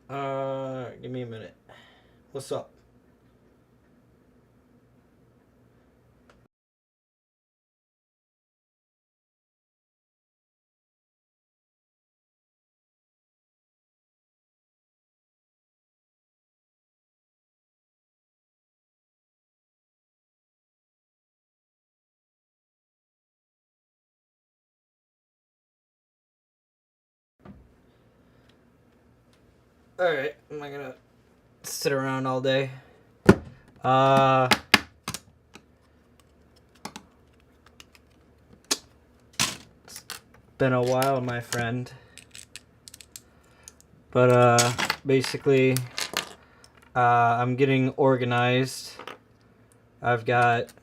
Give me a minute. What's up? Alright, am I gonna sit around all day? Uh, it's been a while, my friend. But, basically, I'm getting organized. I've got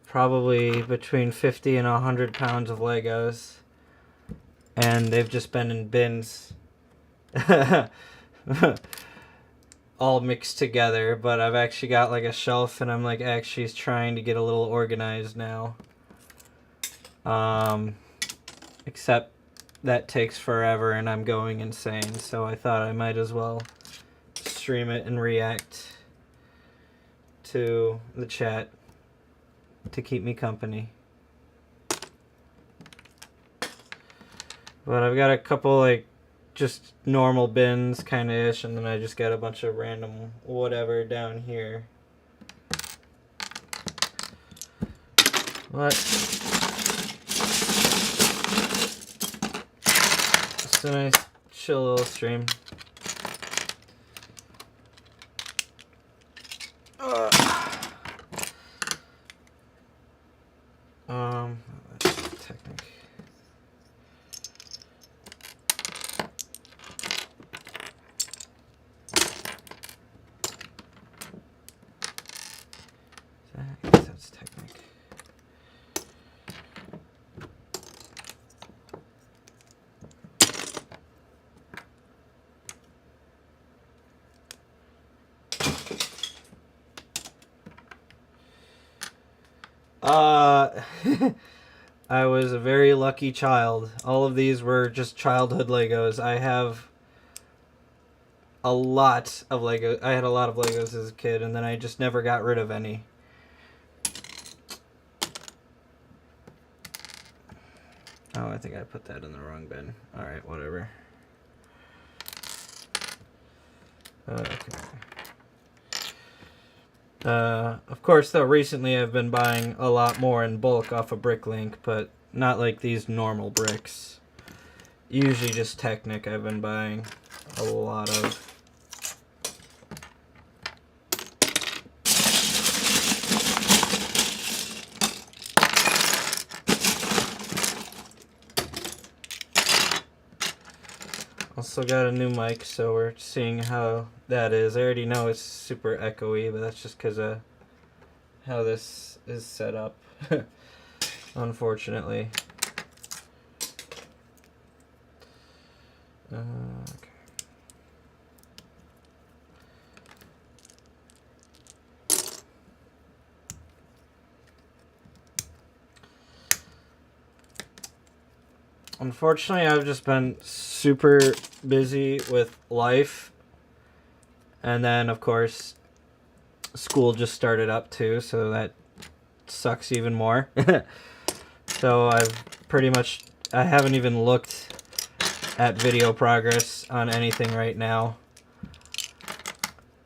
probably between 50 and 100 pounds of Legos. And they've just been in bins. All mixed together, but I've actually got like a shelf and I'm like actually trying to get a little organized now. Except that takes forever and I'm going insane, so I thought I might as well stream it and react to the chat to keep me company. But I've got a couple like just normal bins kind of ish, and then I just got a bunch of random whatever down here. What? It's a nice chill little stream. Technic. I guess that's Technic. I was a very lucky child. All of these were just childhood Legos. I have a lot of Legos. I had a lot of Legos as a kid, and then I just never got rid of any. Oh, I think I put that in the wrong bin. Alright, whatever. Okay. Of course, though, recently I've been buying a lot more in bulk off of Bricklink, but not like these normal bricks. Usually just Technic I've been buying a lot of. Also got a new mic, so we're seeing how that is. I already know it's super echoey, but that's just because of how this is set up, unfortunately. Okay. Unfortunately, I've just been super busy with life. And then, of course, school just started up too, so that sucks even more. So I haven't even looked at video progress on anything right now.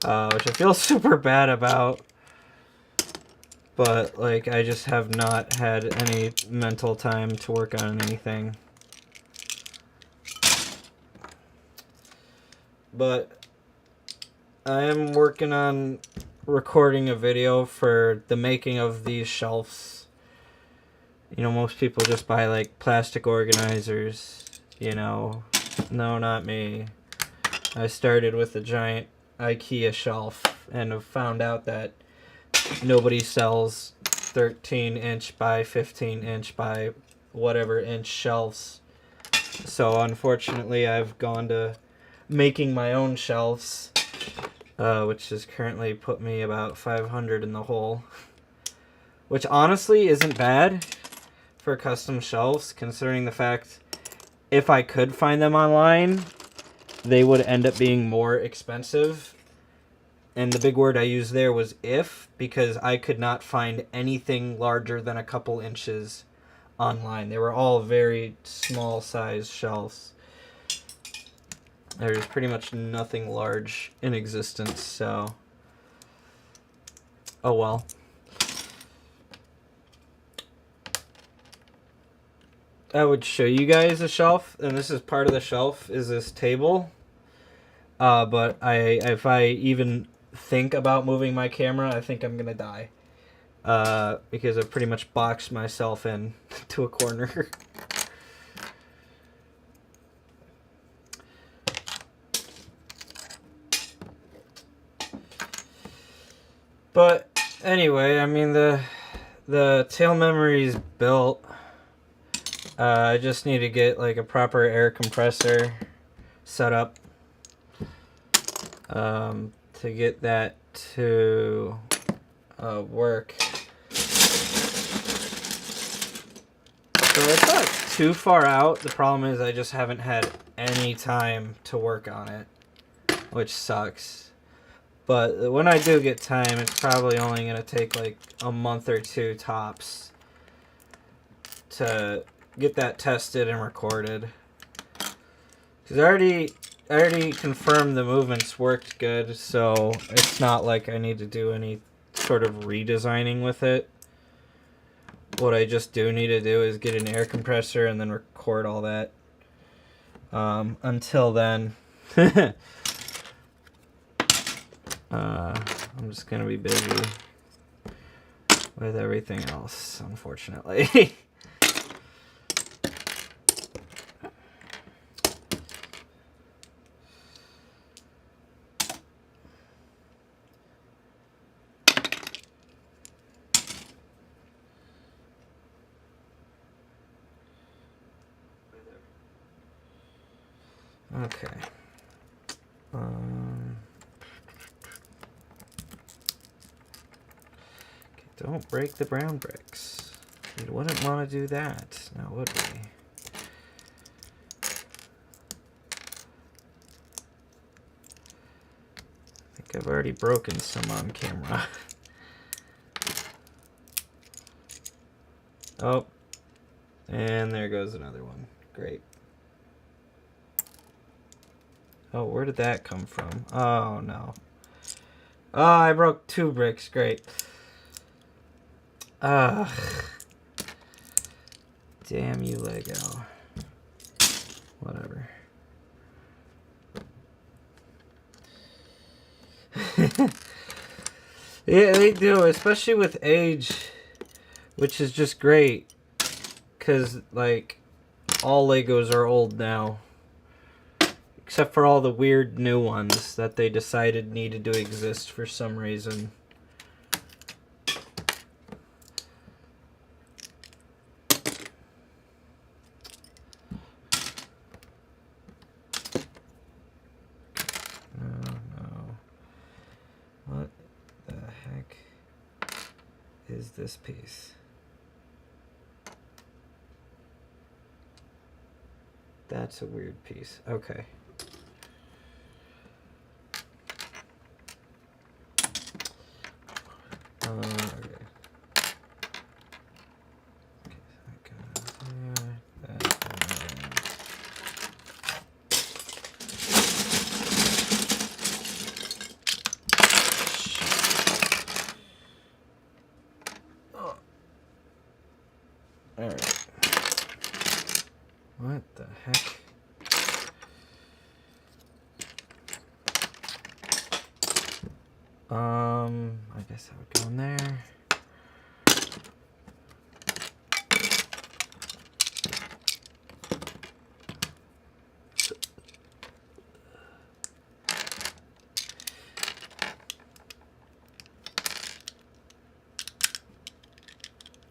Which I feel super bad about. But, like, I just have not had any mental time to work on anything. But I am working on recording a video for the making of these shelves. You know, most people just buy like plastic organizers, you know. No, not me. I started with a giant IKEA shelf and have found out that nobody sells 13-inch by 15-inch by whatever inch shelves. So unfortunately I've gone to making my own shelves, which has currently put me about 500 in the hole, which honestly isn't bad for custom shelves, considering the fact if I could find them online, they would end up being more expensive. And the big word I used there was if, because I could not find anything larger than a couple inches online. They were all very small size shelves. There's pretty much nothing large in existence, so oh well. I would show you guys a shelf, and this is part of the shelf, is this table. But if I even think about moving my camera, I think I'm gonna die. Because I've pretty much boxed myself in to a corner. But anyway, I mean the tail memory is built. I just need to get like a proper air compressor set up to get that to work. So it's not too far out. The problem is I just haven't had any time to work on it, which sucks. But when I do get time, it's probably only going to take like a month or two tops to get that tested and recorded. Because I already confirmed the movements worked good, so it's not like I need to do any sort of redesigning with it. What I just do need to do is get an air compressor and then record all that. Until then, I'm just going to be busy with everything else, unfortunately. Okay. Don't break the brown bricks. We wouldn't want to do that, now would we? I think I've already broken some on camera. Oh, and there goes another one. Great. Oh, where did that come from? Oh, no. Oh, I broke 2 bricks. Great. Ugh. Damn you, Lego. Whatever. Yeah, they do, especially with age, which is just great. Because, like, all Legos are old now. Except for all the weird new ones that they decided needed to exist for some reason. What the heck is this piece? That's a weird piece. Okay. Okay. Alright. What the heck? I guess I would go in there.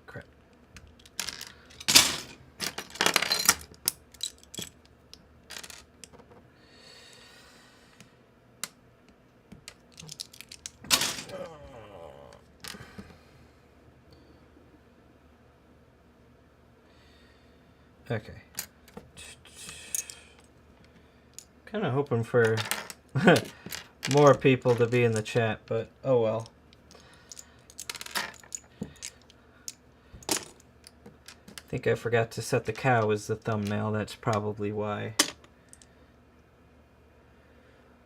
Crap. Okay. Kind of hoping for more people to be in the chat, but oh well. I think I forgot to set the cow as the thumbnail. That's probably why.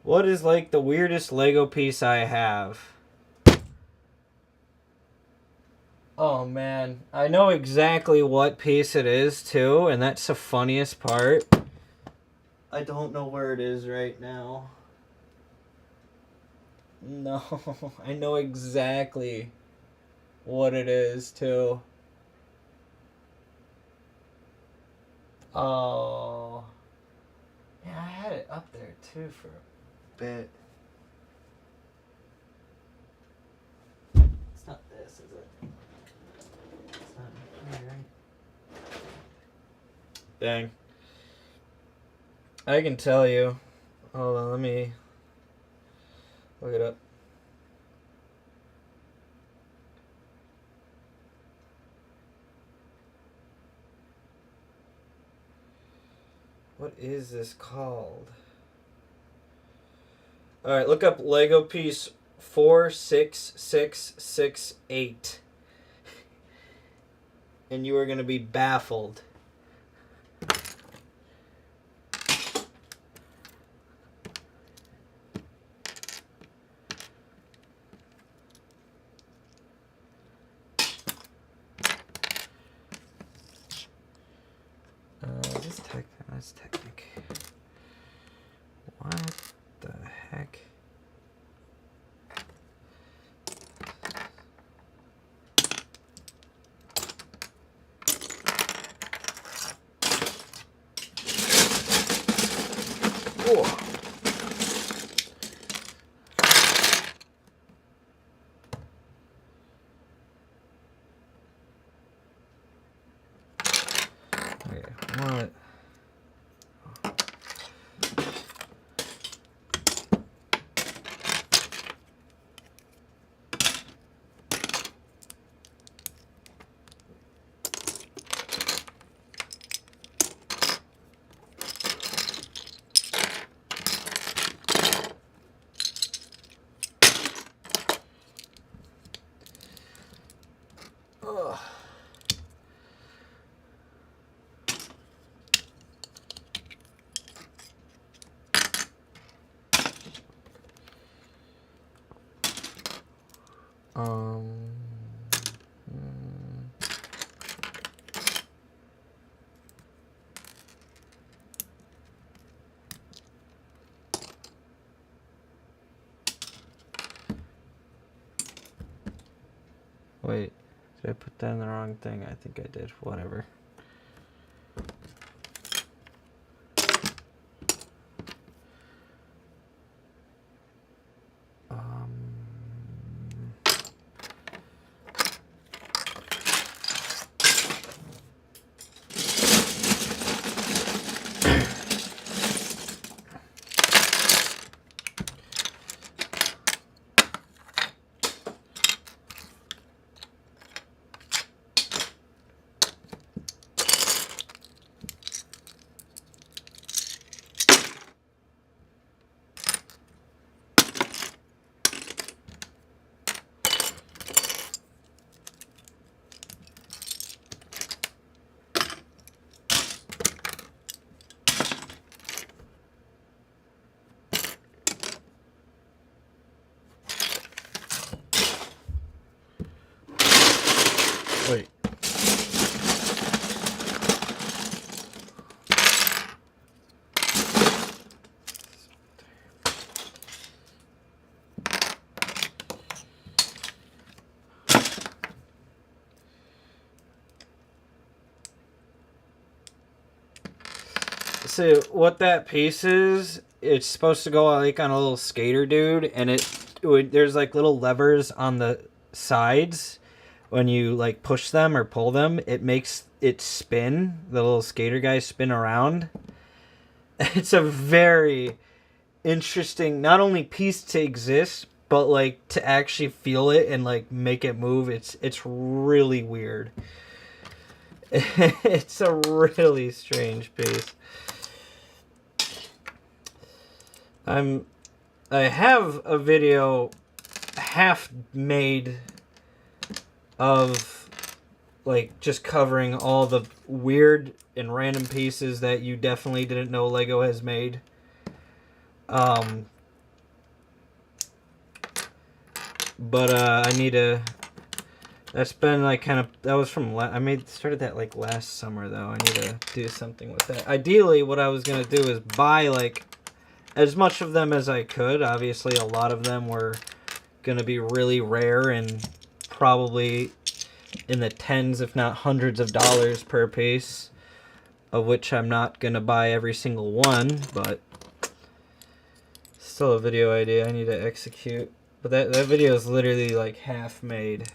What is like the weirdest Lego piece I have? Oh man, I know exactly what piece it is too, and that's the funniest part. I don't know where it is right now. No, I know exactly what it is too. Oh. Yeah, I had it up there too for a bit. It's not this, is it? It's not here, right? Dang. I can tell you. Hold on, let me look it up. What is this called? Alright, look up Lego piece 46668. And you are going to be baffled. That's Technic. What the heck? Whoa. Okay, what? Ugh. Wait, did I put that in the wrong thing? I think I did. Whatever. Wait. So what that piece is, it's supposed to go like on a little skater dude, and there's like little levers on the sides. When you like push them or pull them, it makes it spin. The little skater guys spin around. It's a very interesting, not only piece to exist, but like to actually feel it and like make it move. It's really weird. It's a really strange piece. I have a video half made of like just covering all the weird and random pieces that you definitely didn't know Lego has made. But I need to. That's been like kind of, that was from started that like last summer though. I need to do something with that. Ideally, what I was gonna do is buy like as much of them as I could. Obviously, a lot of them were gonna be really rare and probably in the tens, if not hundreds of dollars per piece, of which I'm not gonna buy every single one, but still a video idea I need to execute. But that video is literally like half made.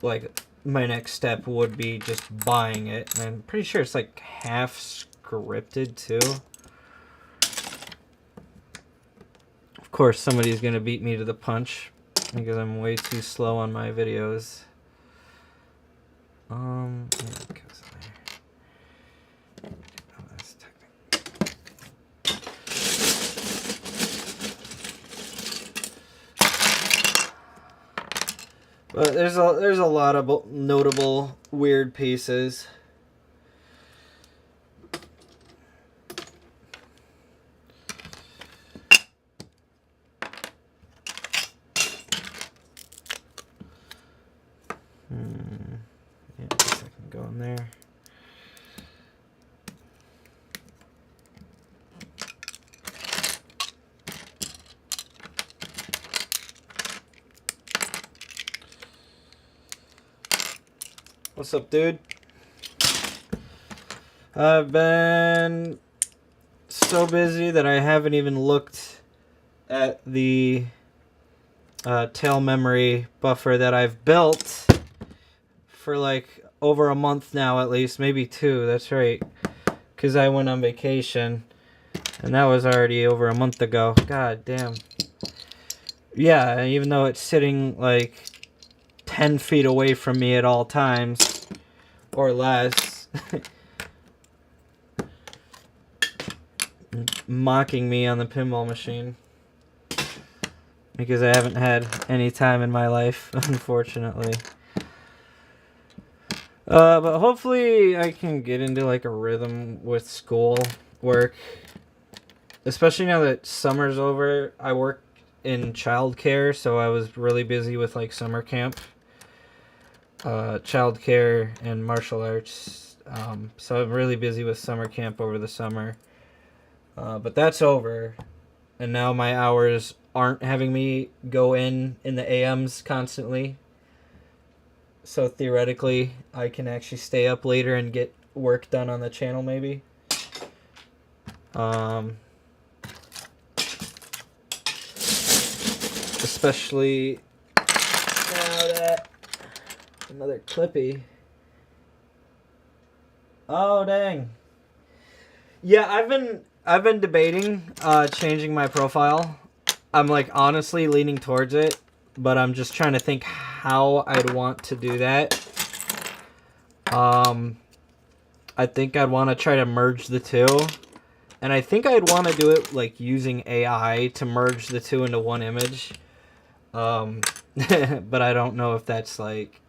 Like, my next step would be just buying it. And I'm pretty sure it's like half scripted too. Of course, somebody's gonna beat me to the punch because I'm way too slow on my videos. Yeah, it goes in there. Oh, that's technical. But there's a lot of notable weird pieces. Yeah, I guess I can go in there. What's up, dude? I've been so busy that I haven't even looked at the tail memory buffer that I've built for like over a month now, at least, maybe 2. That's right, because I went on vacation, and that was already over a month ago. God damn. Yeah, even though it's sitting like 10 feet away from me at all times, or less, mocking me on the pinball machine. Because I haven't had any time in my life, unfortunately. But hopefully I can get into like a rhythm with school work. Especially now that summer's over. I work in childcare, so I was really busy with like summer camp. Childcare and martial arts. So I'm really busy with summer camp over the summer. But that's over. And now my hours aren't having me go in the AMs constantly. So theoretically, I can actually stay up later and get work done on the channel maybe. Especially now that another Clippy. Oh dang. Yeah, I've been debating changing my profile. I'm like honestly leaning towards it, but I'm just trying to think how I'd want to do that. I think I'd want to try to merge the two. And I think I'd want to do it like using AI to merge the two into one image. But I don't know if that's like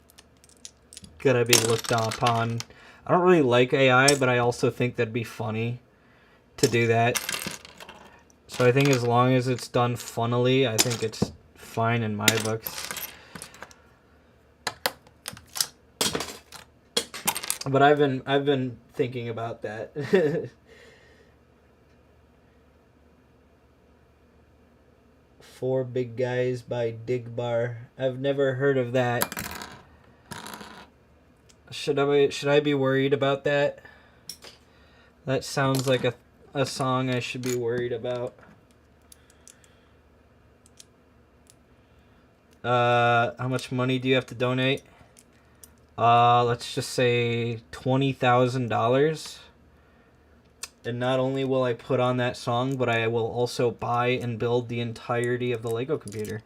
gonna be looked upon. I don't really like AI, but I also think that'd be funny to do that. So I think as long as it's done funnily, I think it's fine in my books. But I've been thinking about that. 4 Big Guys by Digbar. I've never heard of that. Should I be worried about that? That sounds like a song I should be worried about. How much money do you have to donate? Let's just say $20,000. And not only will I put on that song, but I will also buy and build the entirety of the Lego computer.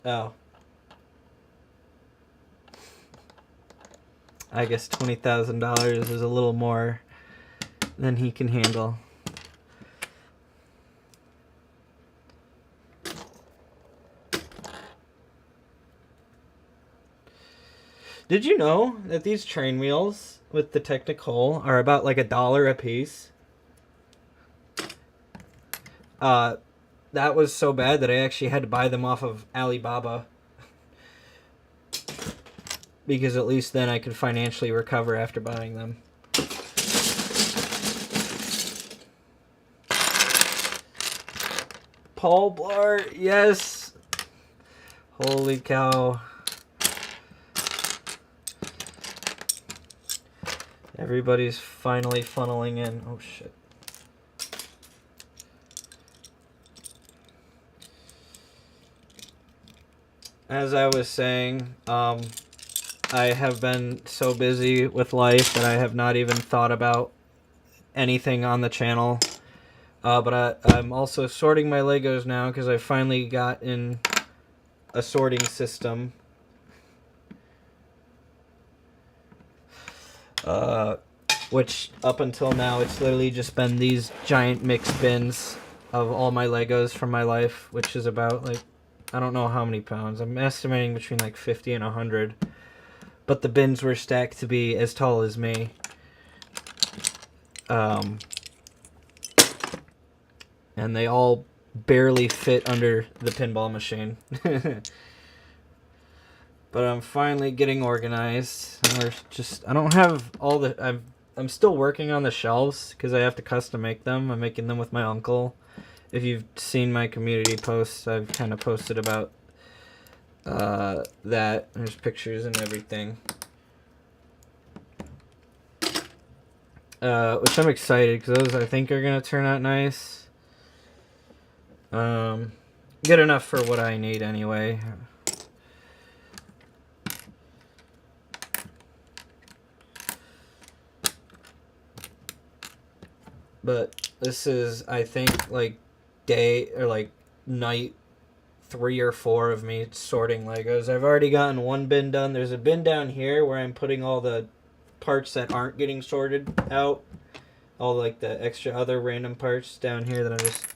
Oh. I guess $20,000 is a little more than he can handle. Did you know that these train wheels with the Technic hole are about like $1 a piece? That was so bad that I actually had to buy them off of Alibaba. Because at least then I could financially recover after buying them. Paul Blart, yes! Holy cow. Everybody's finally funneling in. Oh shit. As I was saying, I have been so busy with life that I have not even thought about anything on the channel. But I'm also sorting my Legos now because I finally got in a sorting system. Which up until now it's literally just been these giant mixed bins of all my Legos from my life, which is about like, I don't know how many pounds. I'm estimating between like 50 and 100. But the bins were stacked to be as tall as me. And they all barely fit under the pinball machine. But I'm finally getting organized. I don't have all the... I'm still working on the shelves because I have to custom make them. I'm making them with my uncle. If you've seen my community posts, I've kind of posted about that. There's pictures and everything. Which I'm excited because those I think are going to turn out nice. Good enough for what I need anyway. But this is, I think, like night 3 or 4 of me sorting Legos. I've already gotten one bin done. There's a bin down here where I'm putting all the parts that aren't getting sorted out. All like the extra other random parts down here that I'm just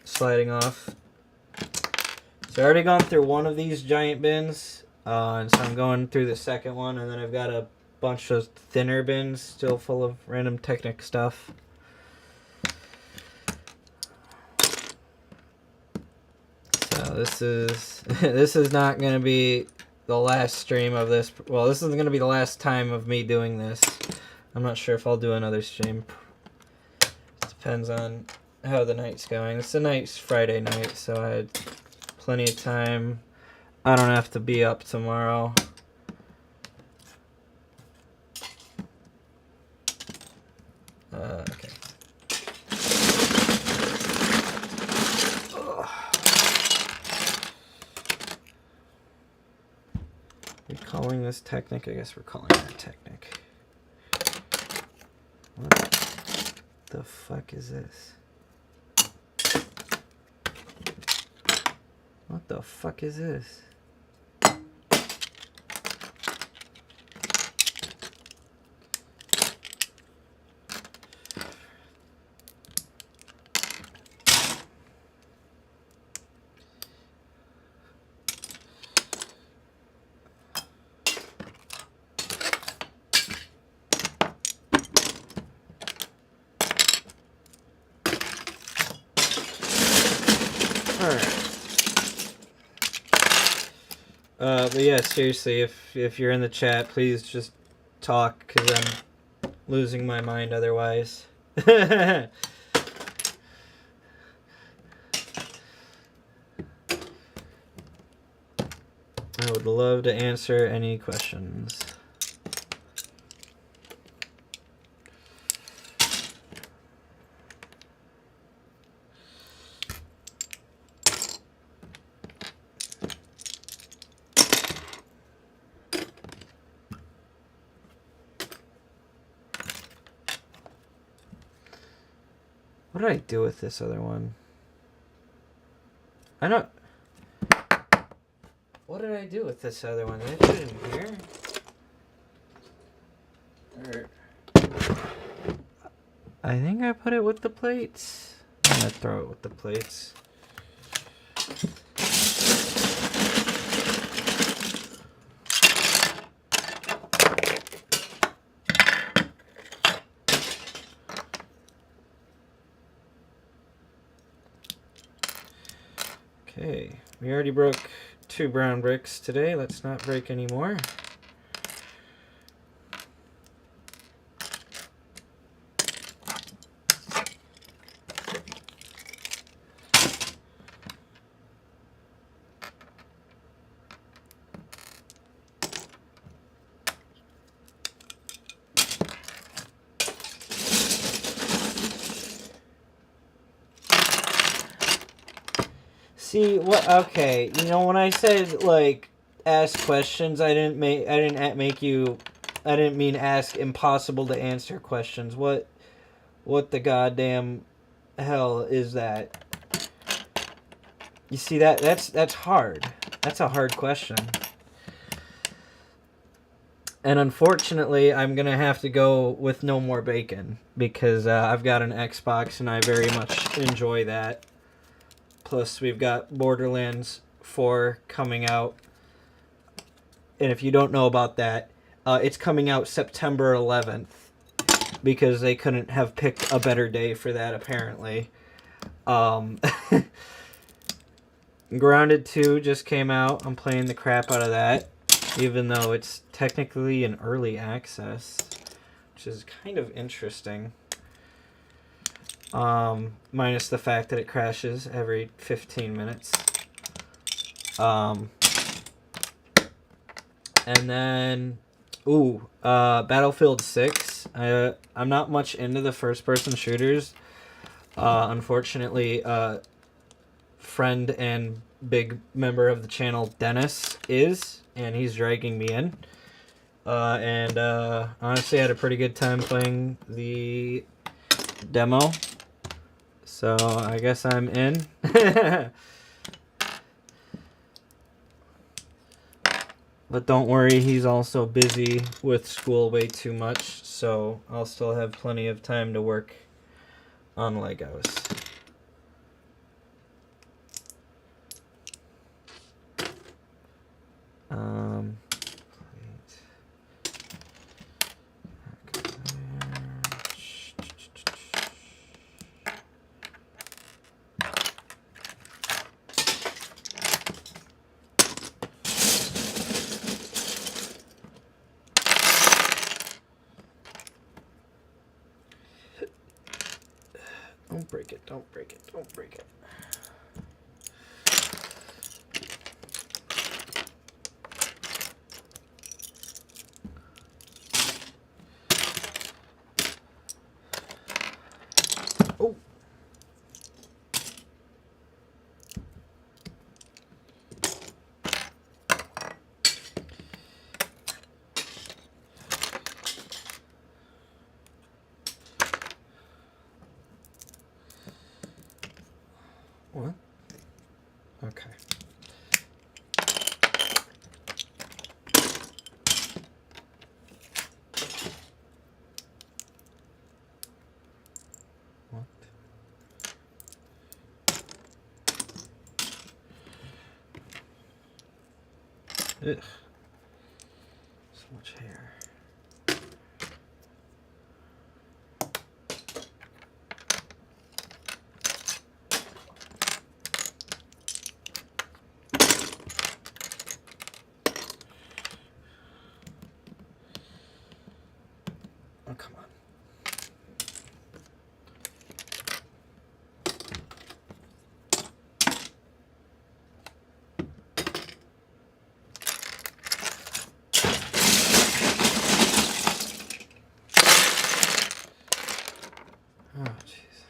sliding off. So I already gone through one of these giant bins. And so I'm going through the second one. And then I've got a bunch of thinner bins still full of random Technic stuff. So this is not going to be the last stream of this. Well, this isn't going to be the last time of me doing this. I'm not sure if I'll do another stream. Depends on how the night's going. It's a night's Friday night, so I had plenty of time. I don't have to be up tomorrow. Okay. We're calling this Technic? I guess we're calling it Technic. What the fuck is this? What the fuck is this? But yeah, seriously, if you're in the chat, please just talk, because I'm losing my mind otherwise. I would love to answer any questions. What did I do with this other one? I don't... What did I do with this other one? Did I put it in here? Or... I think I put it with the plates. I'm gonna throw it with the plates. Okay, we already broke 2 brown bricks today. Let's not break any more. See what? Okay, you know when I said like ask questions, I didn't mean ask impossible to answer questions. What the goddamn hell is that? You see that's hard. That's a hard question. And unfortunately, I'm gonna have to go with no more bacon because I've got an Xbox and I very much enjoy that. Plus, we've got Borderlands 4 coming out. And if you don't know about that, it's coming out September 11th. Because they couldn't have picked a better day for that, apparently. Grounded 2 just came out. I'm playing the crap out of that. Even though it's technically in early access. Which is kind of interesting. Minus the fact that it crashes every 15 minutes. And then, Battlefield 6. I'm not much into the first-person shooters. Unfortunately, friend and big member of the channel, Dennis, is, and he's dragging me in. Honestly, I had a pretty good time playing the demo. So, I guess I'm in. But don't worry, he's also busy with school way too much, so I'll still have plenty of time to work on Legos. Don't break it, don't break it, don't break it. Oh. What? Okay. What? Ugh. So much hair. Oh, come on. Oh, jeez.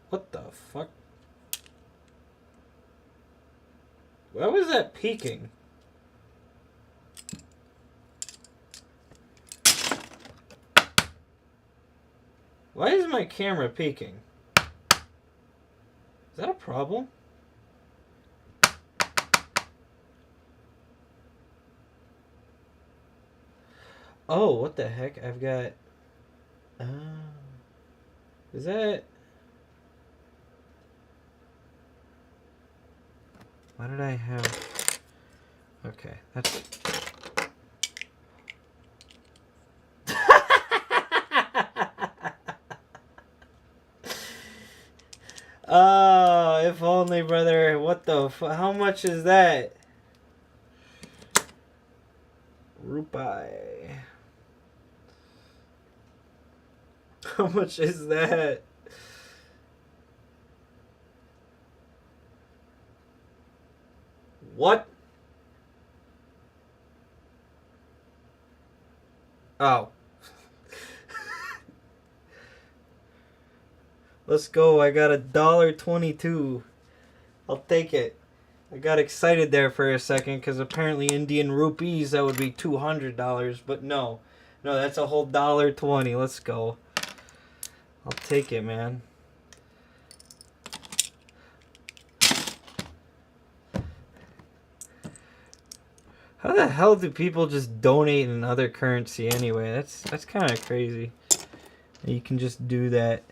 What the fuck? Why was that peeking? Why is my camera peaking? Is that a problem? Oh, what the heck? I've got... is that... Why did I have... Okay, that's... Oh, if only, brother. What the how much is that? Rupee. How much is that? What? Oh. Let's go. I got $1.22. I'll take it. I got excited there for a second because apparently Indian rupees, that would be $200. But no. No, that's a whole $1.20. Let's go. I'll take it, man. How the hell do people just donate in other currency anyway? That's kind of crazy. You can just do that.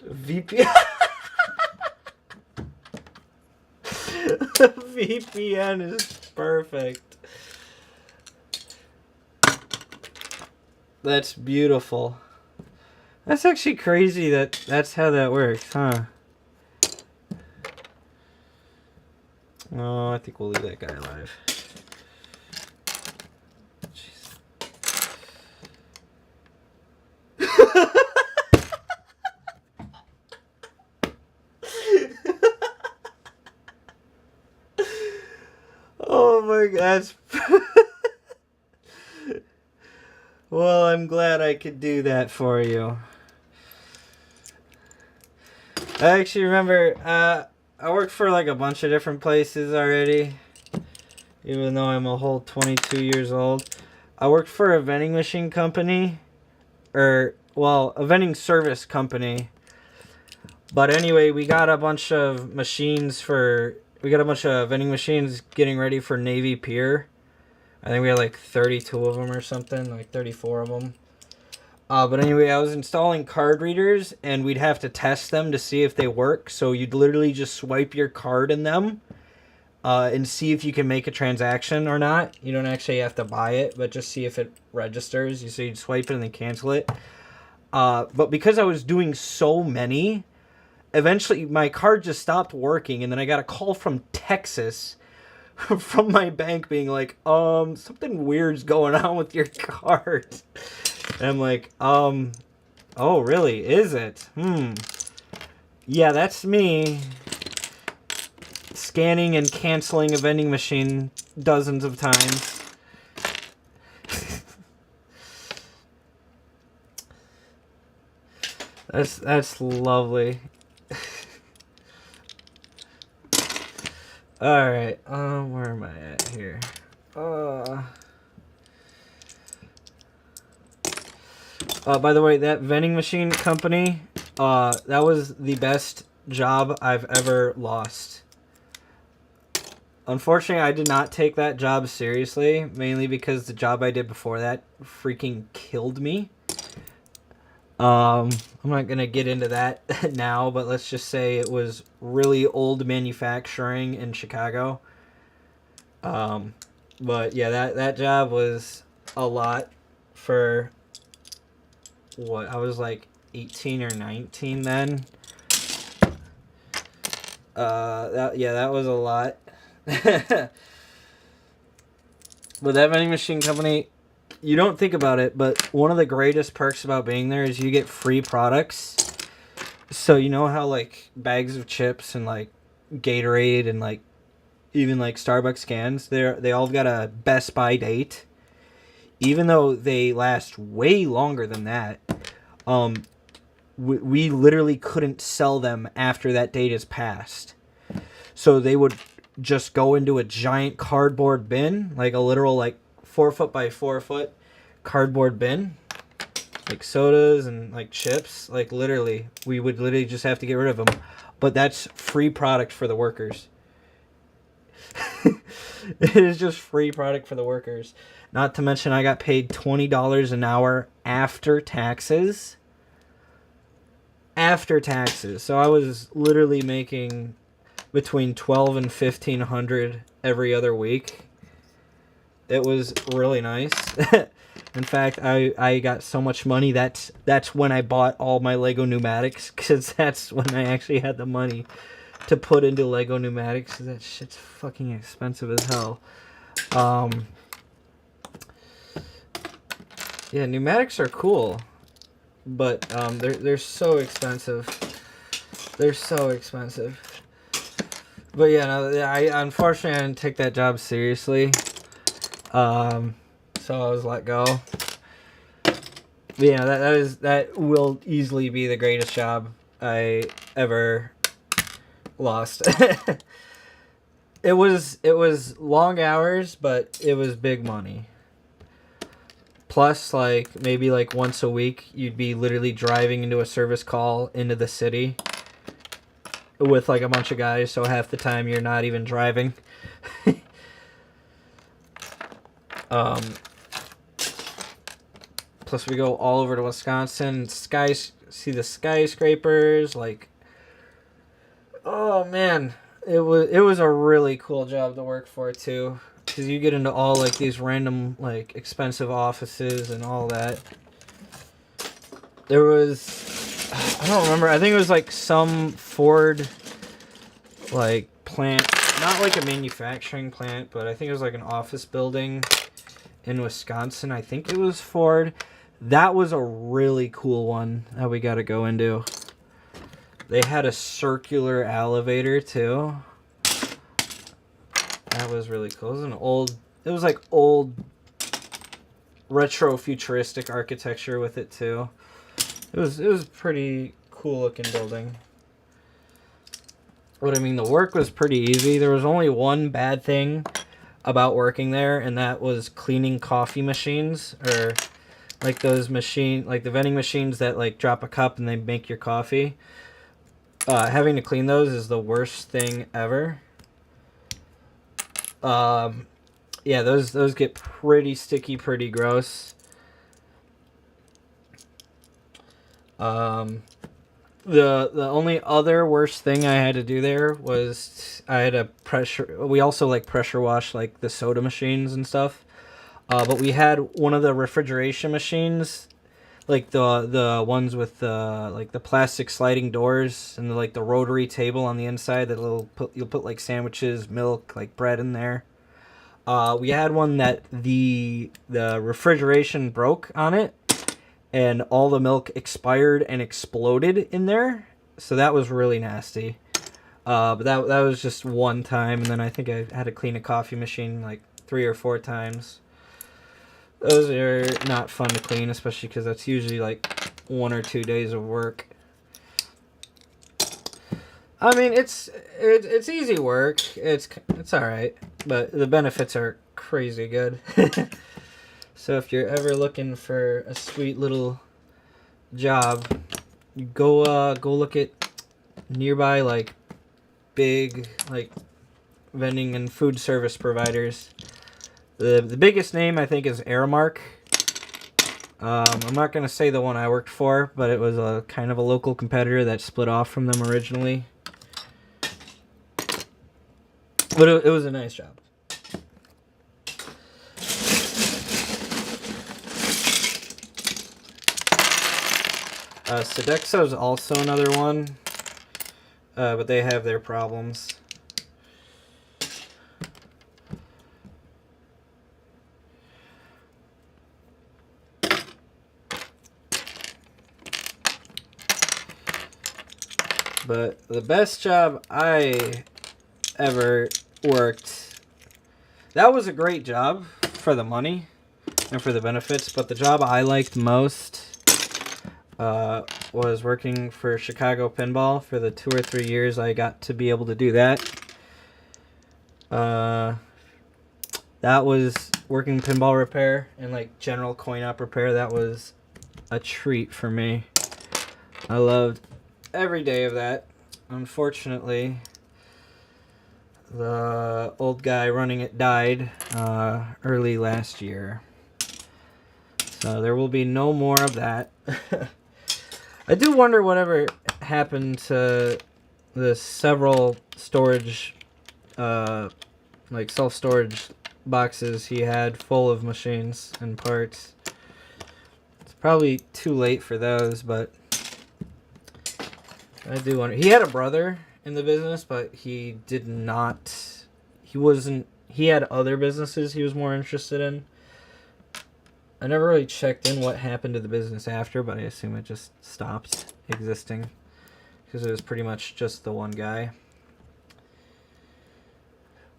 VPN. VPN is perfect. That's beautiful. That's actually crazy that that's how that works, huh? Oh, I think we'll leave that guy alive. Jeez. Oh my gosh. Well, I'm glad I could do that for you. I actually remember, I worked for like a bunch of different places already, even though I'm a whole 22 years old. I worked for a vending machine company, a vending service company. But anyway, we got a bunch of vending machines getting ready for Navy Pier. I think we had like 32 of them or something, like 34 of them. But anyway, I was installing card readers, and we'd have to test them to see if they work. So you'd literally just swipe your card in them and see if you can make a transaction or not. You don't actually have to buy it, but just see if it registers. So you'd swipe it and then cancel it. But because I was doing so many, eventually my card just stopped working, and then I got a call from Texas from my bank being like, something weird's going on with your card. And I'm like, oh, really? Is it? Yeah, that's me scanning and canceling a vending machine dozens of times. That's lovely. Alright, where am I at here? By the way, that vending machine company, that was the best job I've ever lost. Unfortunately, I did not take that job seriously, mainly because the job I did before that freaking killed me. I'm not going to get into that now, but let's just say it was really old manufacturing in Chicago. But yeah, that job was a lot for what? I was like 18 or 19 then. That was a lot. But that vending machine company, you don't think about it, but one of the greatest perks about being there is you get free products. So you know how like bags of chips and like Gatorade and like even like Starbucks cans, they all got a Best By date, even though they last way longer than that. We literally couldn't sell them after that date is passed. So they would just go into a giant cardboard bin, like a literal like 4 foot by 4 foot cardboard bin, like sodas and like chips. Like literally, we would literally just have to get rid of them. But that's free product for the workers. It is just free product for the workers. Not to mention I got paid $20 an hour after taxes. After taxes. So I was literally making between $1,200 and $1,500 every other week. It was really nice. In fact, I got so much money that's when I bought all my Lego pneumatics, because that's when I actually had the money to put into Lego pneumatics, because that shit's fucking expensive as hell. Yeah, pneumatics are cool, but they're so expensive. They're so expensive. But yeah, no, unfortunately I didn't take that job seriously. So I was let go. But yeah, that will easily be the greatest job I ever lost. It was long hours, but it was big money. Plus, like, maybe like once a week, you'd be literally driving into a service call into the city with like a bunch of guys, so half the time you're not even driving. Plus, we go all over to Wisconsin, see the skyscrapers. Like, oh man, it was a really cool job to work for too, because you get into all like these random like expensive offices and all that. There was, I don't remember. I think it was like some Ford like plant, not like a manufacturing plant, but I think it was like an office building in Wisconsin. I think it was Ford. That was a really cool one that we got to go into. They had a circular elevator too. That was really cool. It was like old retro futuristic architecture with it too. It was pretty cool looking building. But I mean, the work was pretty easy. There was only one bad thing about working there, and that was cleaning coffee machines, or like those like the vending machines that like drop a cup and they make your coffee. Having to clean those is the worst thing ever. Yeah, those get pretty sticky, pretty gross. The only other worst thing I had to do there was I had to we also like pressure wash like the soda machines and stuff. But we had one of the refrigeration machines, like the ones with like the plastic sliding doors and like the rotary table on the inside that you'll put like sandwiches, milk, like bread in there. We had one that the refrigeration broke on it, and all the milk expired and exploded in there. So that was really nasty. But that was just one time, and then I think I had to clean a coffee machine like 3 or 4 times. Those are not fun to clean, especially because that's usually like 1 or 2 days of work. I mean, it's easy work. It's all right, but the benefits are crazy good. So if you're ever looking for a sweet little job, go look at nearby like big like vending and food service providers. The biggest name I think is Aramark. I'm not gonna say the one I worked for, but it was a kind of a local competitor that split off from them originally. But it was a nice job. Sodexo is also another one, but they have their problems. But the best job I ever worked. That was a great job for the money and for the benefits, but the job I liked most was working for Chicago Pinball for the 2 or 3 years I got to be able to do that. That was working pinball repair and like general coin-op repair. That was a treat for me. I loved every day of that. Unfortunately, the old guy running it died early last year. So there will be no more of that. I do wonder whatever happened to the several storage, like self-storage boxes he had full of machines and parts. It's probably too late for those, but I do wonder. He had a brother in the business, but he did not. He had other businesses he was more interested in. I never really checked in what happened to the business after, but I assume it just stopped existing because it was pretty much just the one guy.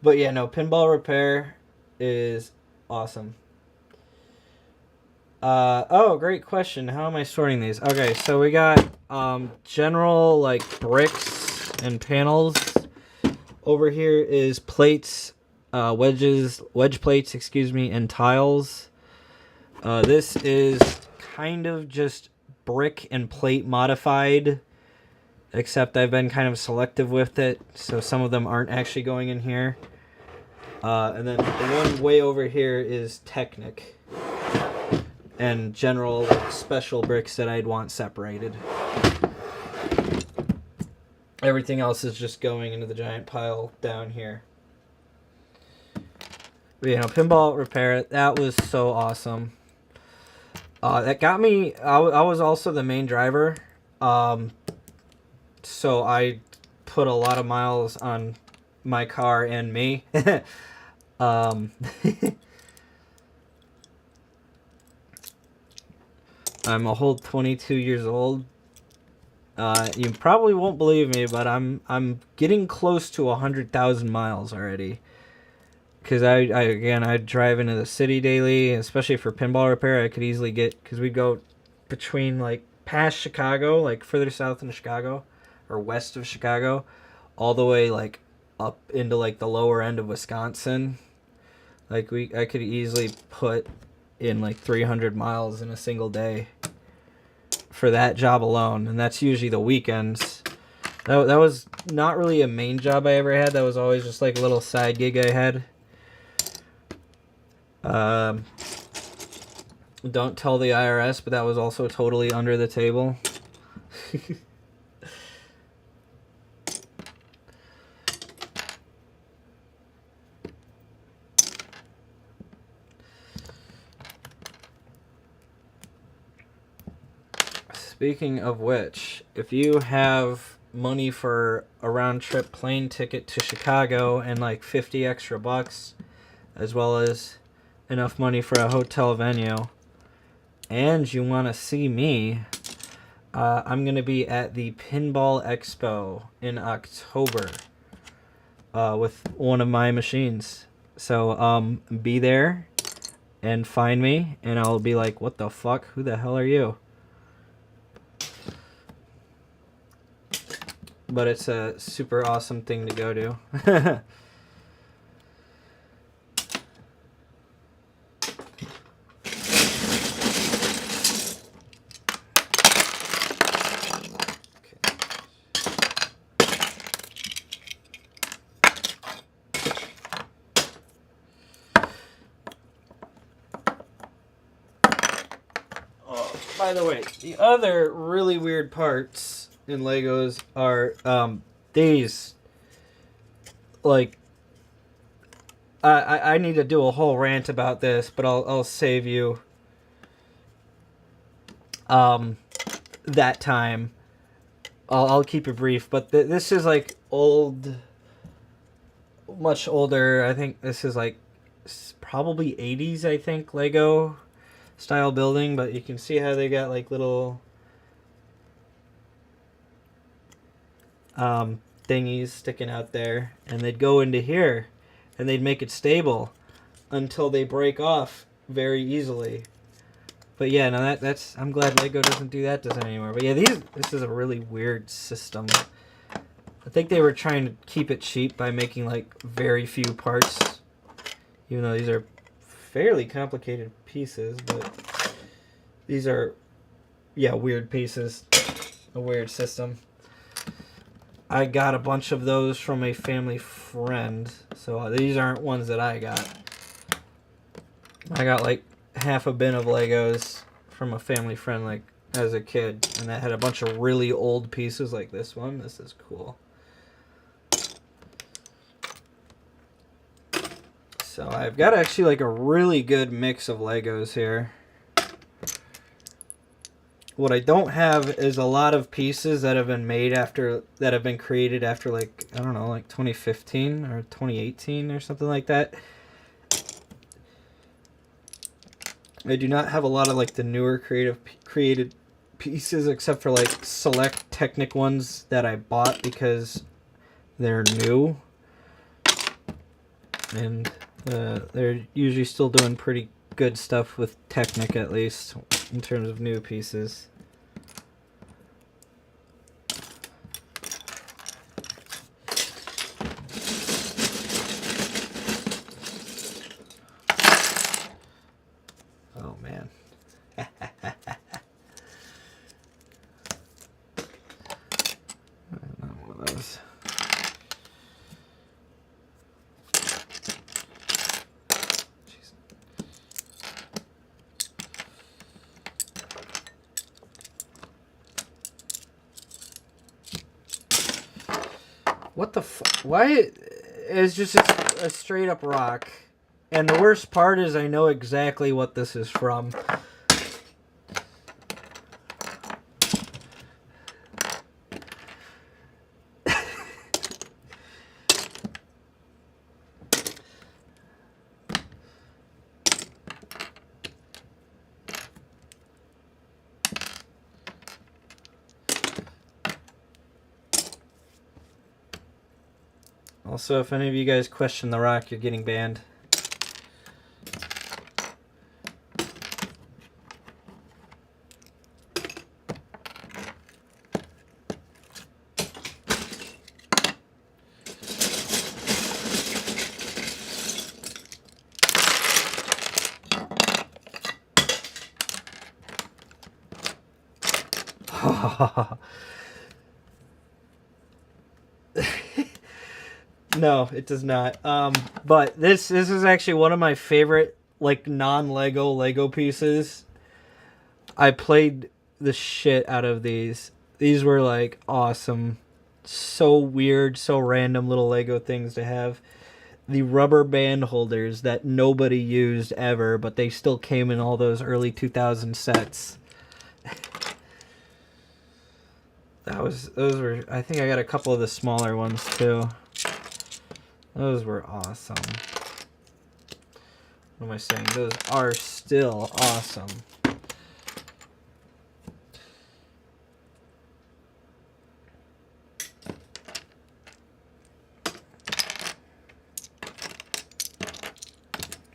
But yeah, no, pinball repair is awesome. Oh, great question. How am I sorting these? Okay, so we got general like bricks and panels. Over here is plates, wedge plates, excuse me, and tiles. This is kind of just brick and plate modified, except I've been kind of selective with it, so some of them aren't actually going in here. And then the one way over here is Technic and general like, special bricks that I'd want separated. Everything else is just going into the giant pile down here. But, you know, pinball repair, that was so awesome. That got me, I was also the main driver. So I put a lot of miles on my car and me. I'm a whole 22 years old. You probably won't believe me, but I'm getting close to 100,000 miles already. Because I drive into the city daily, especially for pinball repair. I could easily get, because we go between like past Chicago, like further south in Chicago, or west of Chicago, all the way like up into like the lower end of Wisconsin. Like I could easily put in like 300 miles in a single day for that job alone, and that's usually the weekends. That was not really a main job I ever had. That was always just like a little side gig I had. Don't tell the IRS, but that was also totally under the table. Speaking of which, if you have money for a round-trip plane ticket to Chicago and like 50 extra bucks, as well as enough money for a hotel venue, and you want to see me, I'm going to be at the Pinball Expo in October with one of my machines. So be there and find me, and I'll be like, what the fuck? Who the hell are you? But it's a super awesome thing to go to. By the way, the other really weird parts in Legos are these. Like, I need to do a whole rant about this, but I'll save you that time. I'll keep it brief, but this is like old, much older. I think this is like probably 80s, I think, Lego style building, but you can see how they got like little thingies sticking out there, and they'd go into here, and they'd make it stable until they break off very easily. But yeah, no, that's I'm glad Lego doesn't do that design anymore. But yeah, this is a really weird system. I think they were trying to keep it cheap by making like very few parts, even though these are fairly complicated pieces. But these are, yeah, weird pieces, a weird system. I got a bunch of those from a family friend, so these aren't ones that I got. I got like half a bin of Legos from a family friend, like as a kid, and that had a bunch of really old pieces like this one. This is cool. So I've got actually like a really good mix of Legos here. What I don't have is a lot of pieces that have been made after, that have been created after like, I don't know, like 2015 or 2018 or something like that. I do not have a lot of like the newer created pieces, except for like select Technic ones that I bought because they're new. And they're usually still doing pretty good stuff with Technic, at least in terms of new pieces. Oh man. Not one of those. What the why? It's just a straight up rock. And the worst part is I know exactly what this is from. Also, if any of you guys question the rock, you're getting banned. No, it does not. But this is actually one of my favorite like non-Lego Lego pieces. I played the shit out of these. These were like awesome. So weird, so random little Lego things to have. The rubber band holders that nobody used ever, but they still came in all those early 2000 sets. Those were, I think I got a couple of the smaller ones too. Those were awesome. What am I saying? Those are still awesome.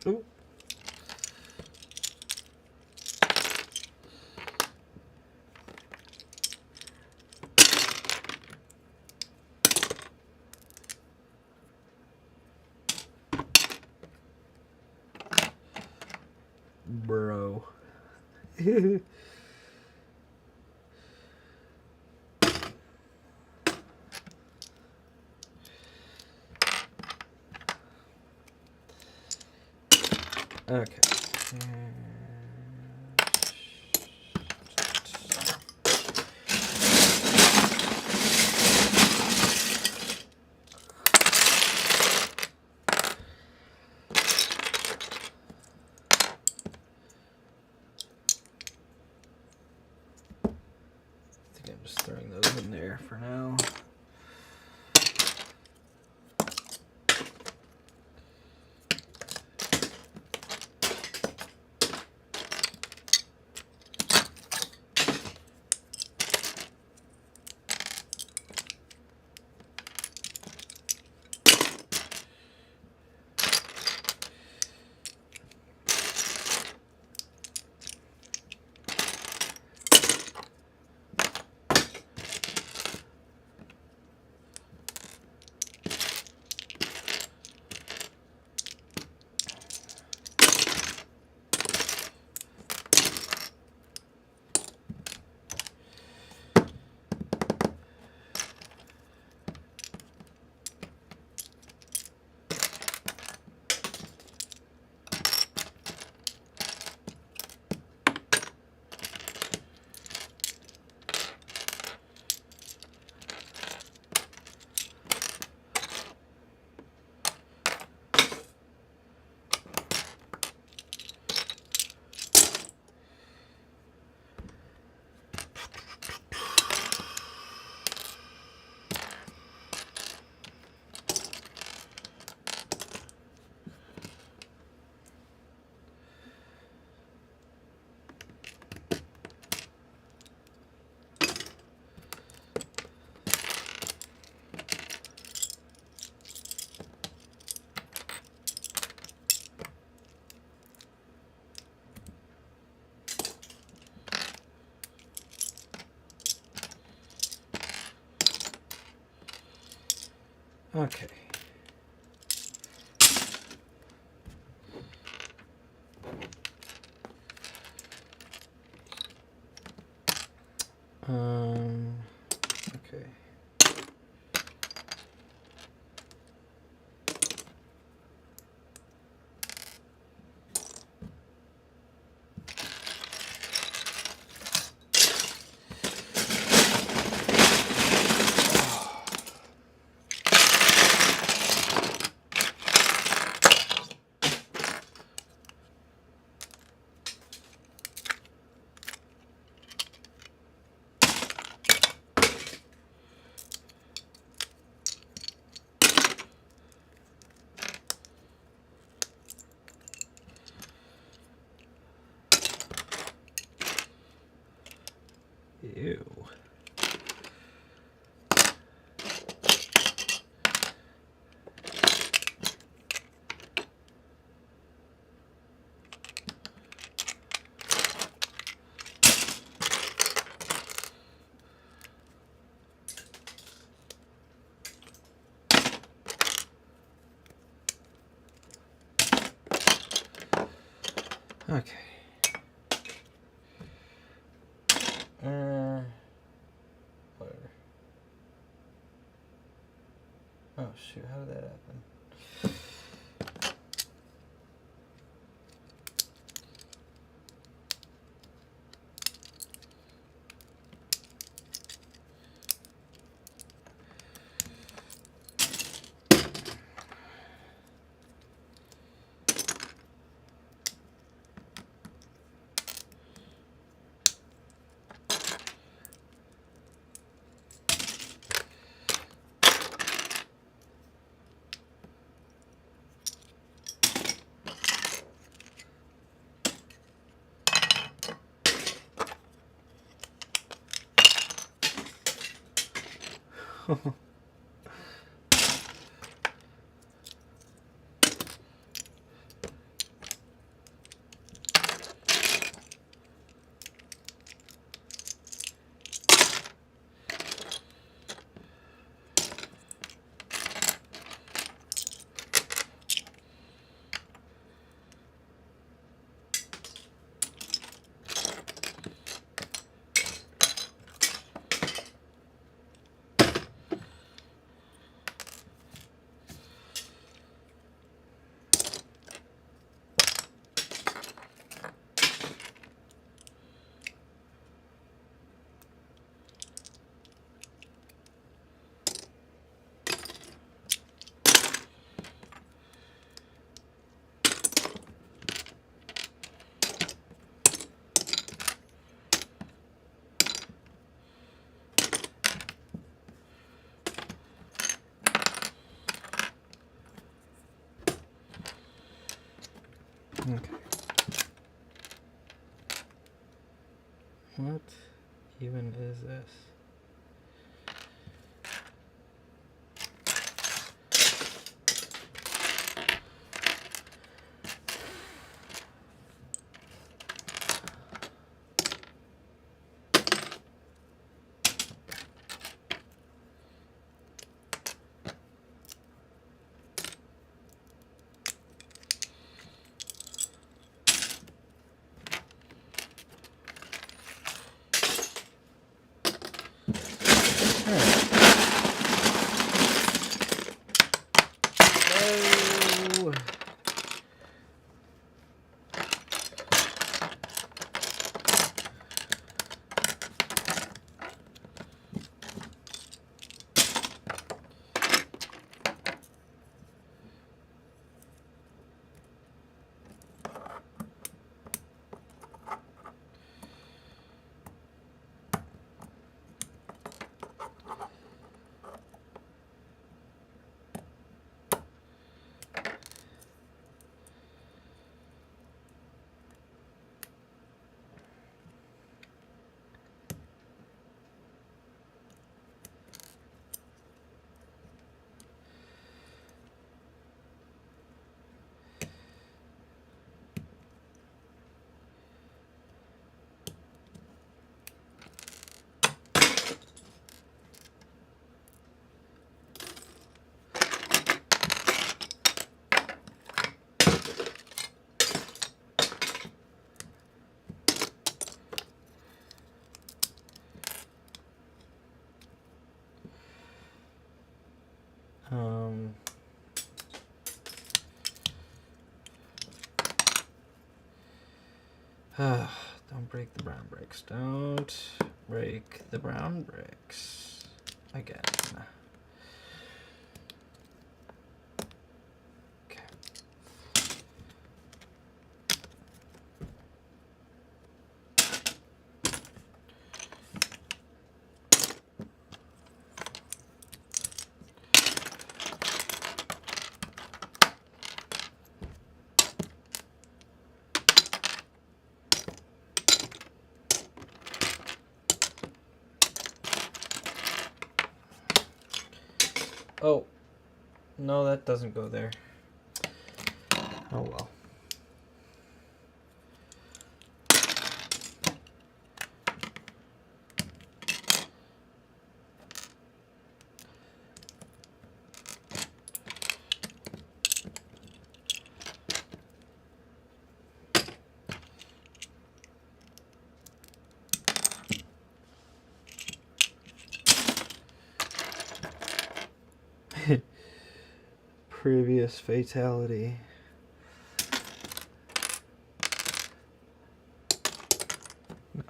Ooh. Bro. Okay. I think I'm just throwing those in there for now. Okay. Okay. Ew. Okay. Whatever. Oh shoot, how did that happen? Okay. What even is this? Don't break the brown bricks. Don't break the brown bricks. Again. Okay. Oh, no, that doesn't go there. Oh well. Previous fatality. No.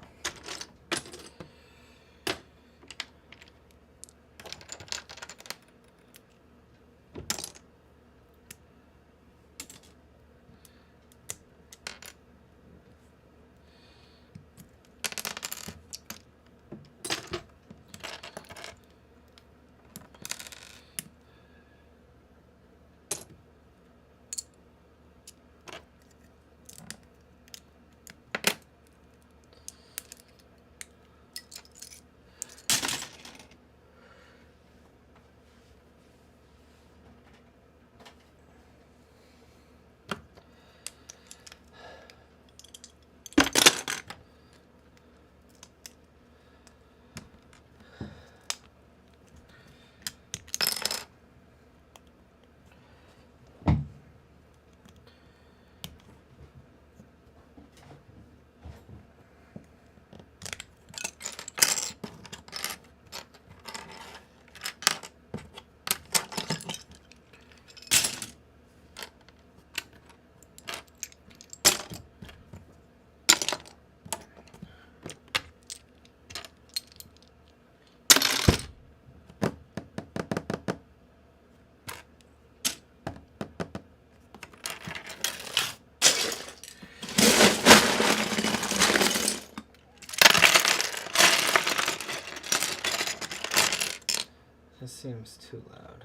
This seems too loud.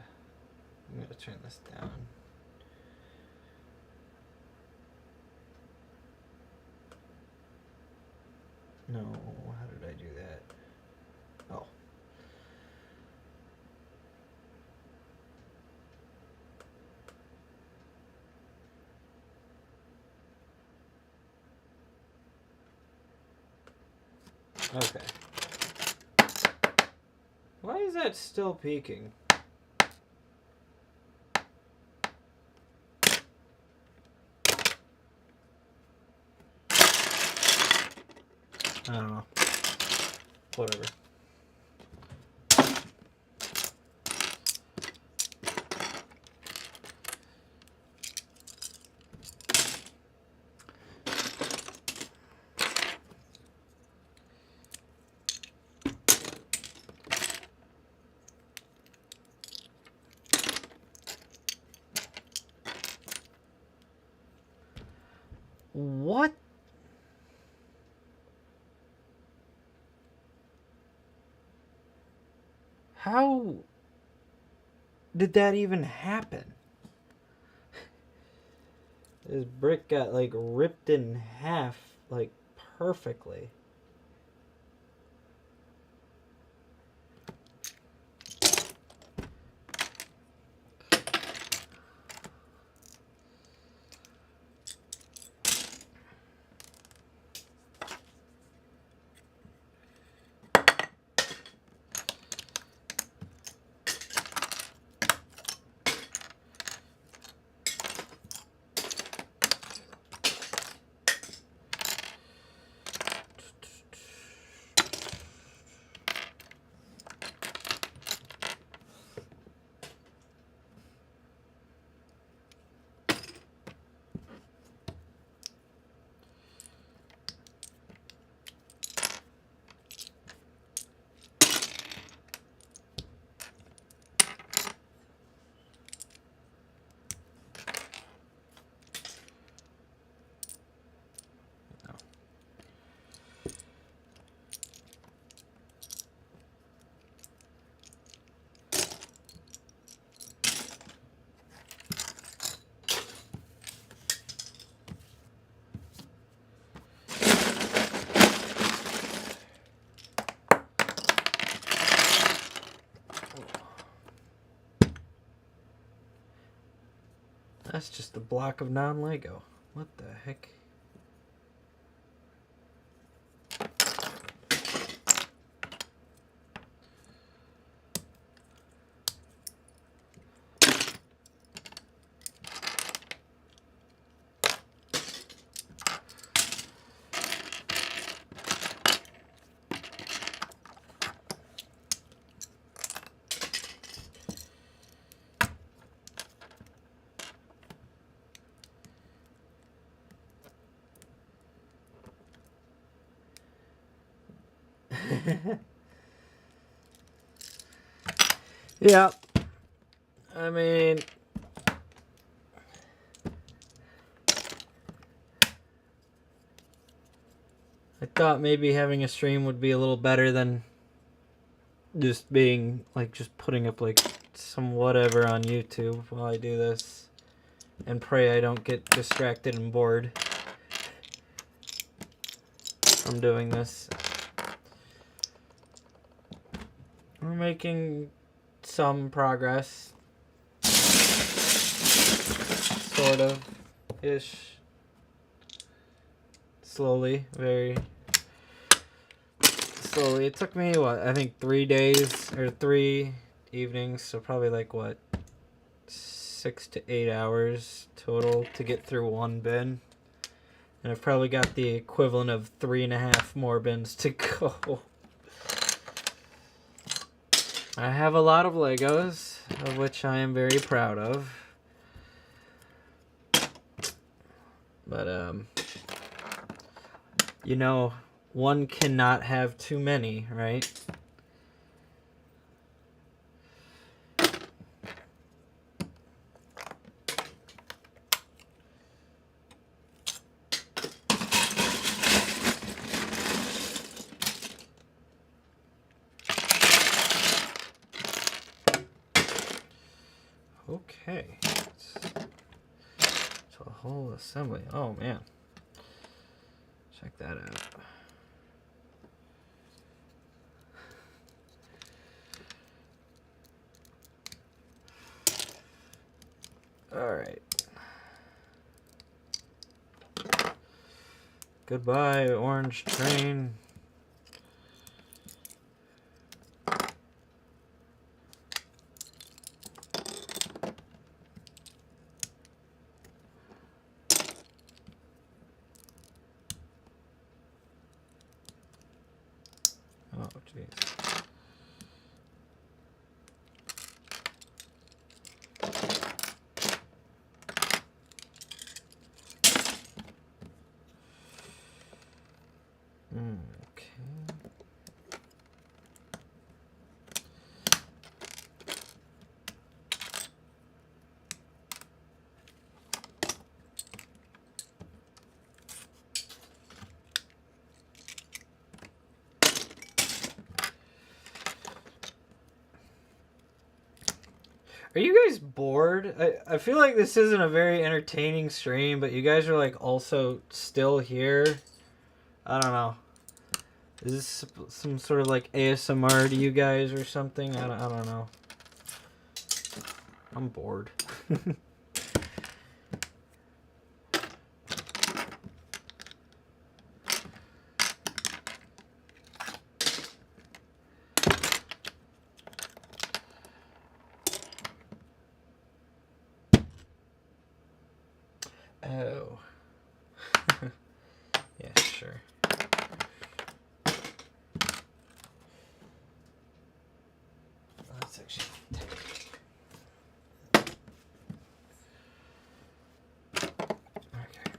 I'm gonna turn this down. No, how did I do that? Oh. Okay. Why is that still peaking? I don't know. Whatever. What? How did that even happen? This brick got like ripped in half like perfectly. That's just a block of non-Lego. What the heck? Yeah, I mean, I thought maybe having a stream would be a little better than just being like just putting up like some whatever on YouTube while I do this, and pray I don't get distracted and bored from doing this. We're making some progress, sort of, ish. Slowly, very slowly. It took me, what, I think 3 days, or 3 evenings, so probably like, what, 6 to 8 hours total to get through one bin. And I've probably got the equivalent of 3.5 more bins to go. I have a lot of Legos, of which I am very proud of. But, you know, one cannot have too many, right? Okay. So a whole assembly. Oh, man. Check that out. Alright. Goodbye, orange train. Oh, jeez. Okay. Are you guys bored? I feel like this isn't a very entertaining stream, but you guys are like also still here. I don't know. Is this some sort of like ASMR to you guys or something? I don't know. I'm bored. Oh. Yeah, sure. That's actually... Okay.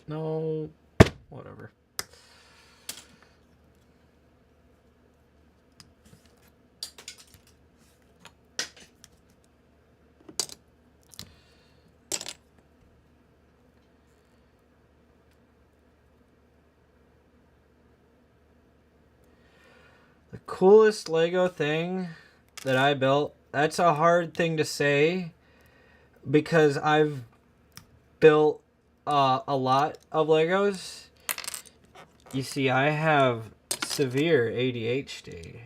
No, whatever. The coolest Lego thing that I built That's a hard thing to say because I've built a lot of Legos. You see, I have severe ADHD,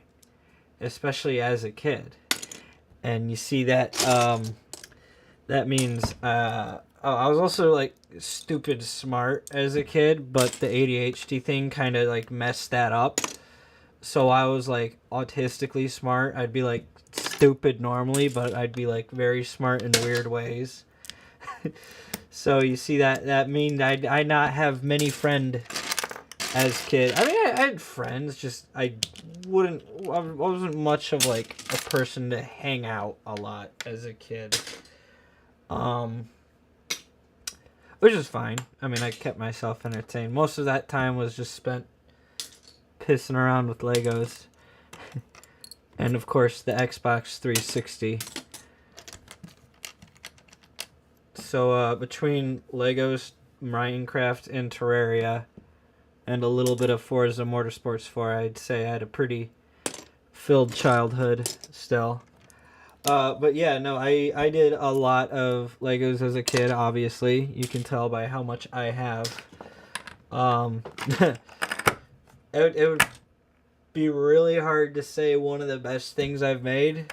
especially as a kid. And you see that that means I was also like stupid smart as a kid, but the ADHD thing kind of like messed that up. So I was like autistically smart. I'd be like stupid normally, but I'd be like very smart in weird ways. So you see that mean I not have many friend as kid. I mean, I had friends, just I wasn't much of like a person to hang out a lot as a kid. Which is fine. I mean, I kept myself entertained. Most of that time was just spent pissing around with Legos. And of course, the Xbox 360. So, between Legos, Minecraft, and Terraria, and a little bit of Forza Motorsports 4, I'd say I had a pretty filled childhood still. But yeah, no, I did a lot of Legos as a kid, obviously. You can tell by how much I have. It would be really hard to say one of the best things I've made.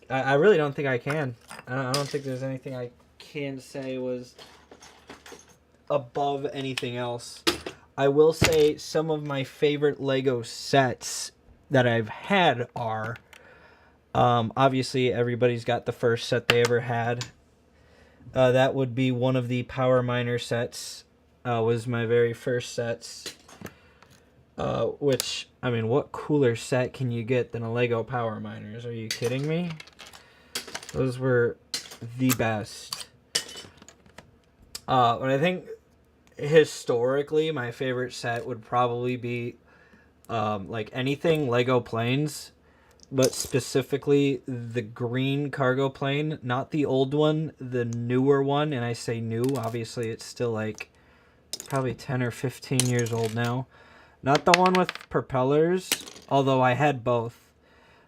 I really don't think I can. I don't think there's anything I can say was above anything else. I will say some of my favorite Lego sets that I've had are, obviously everybody's got the first set they ever had. That would be one of the Power Miner sets. Was my very first sets. Which, I mean, what cooler set can you get than a Lego Power Miners? Are you kidding me? Those were the best. But I think historically my favorite set would probably be like anything Lego planes, but specifically the green cargo plane, not the old one, the newer one. And I say new, obviously it's still like probably 10 or 15 years old now. Not the one with propellers, although I had both.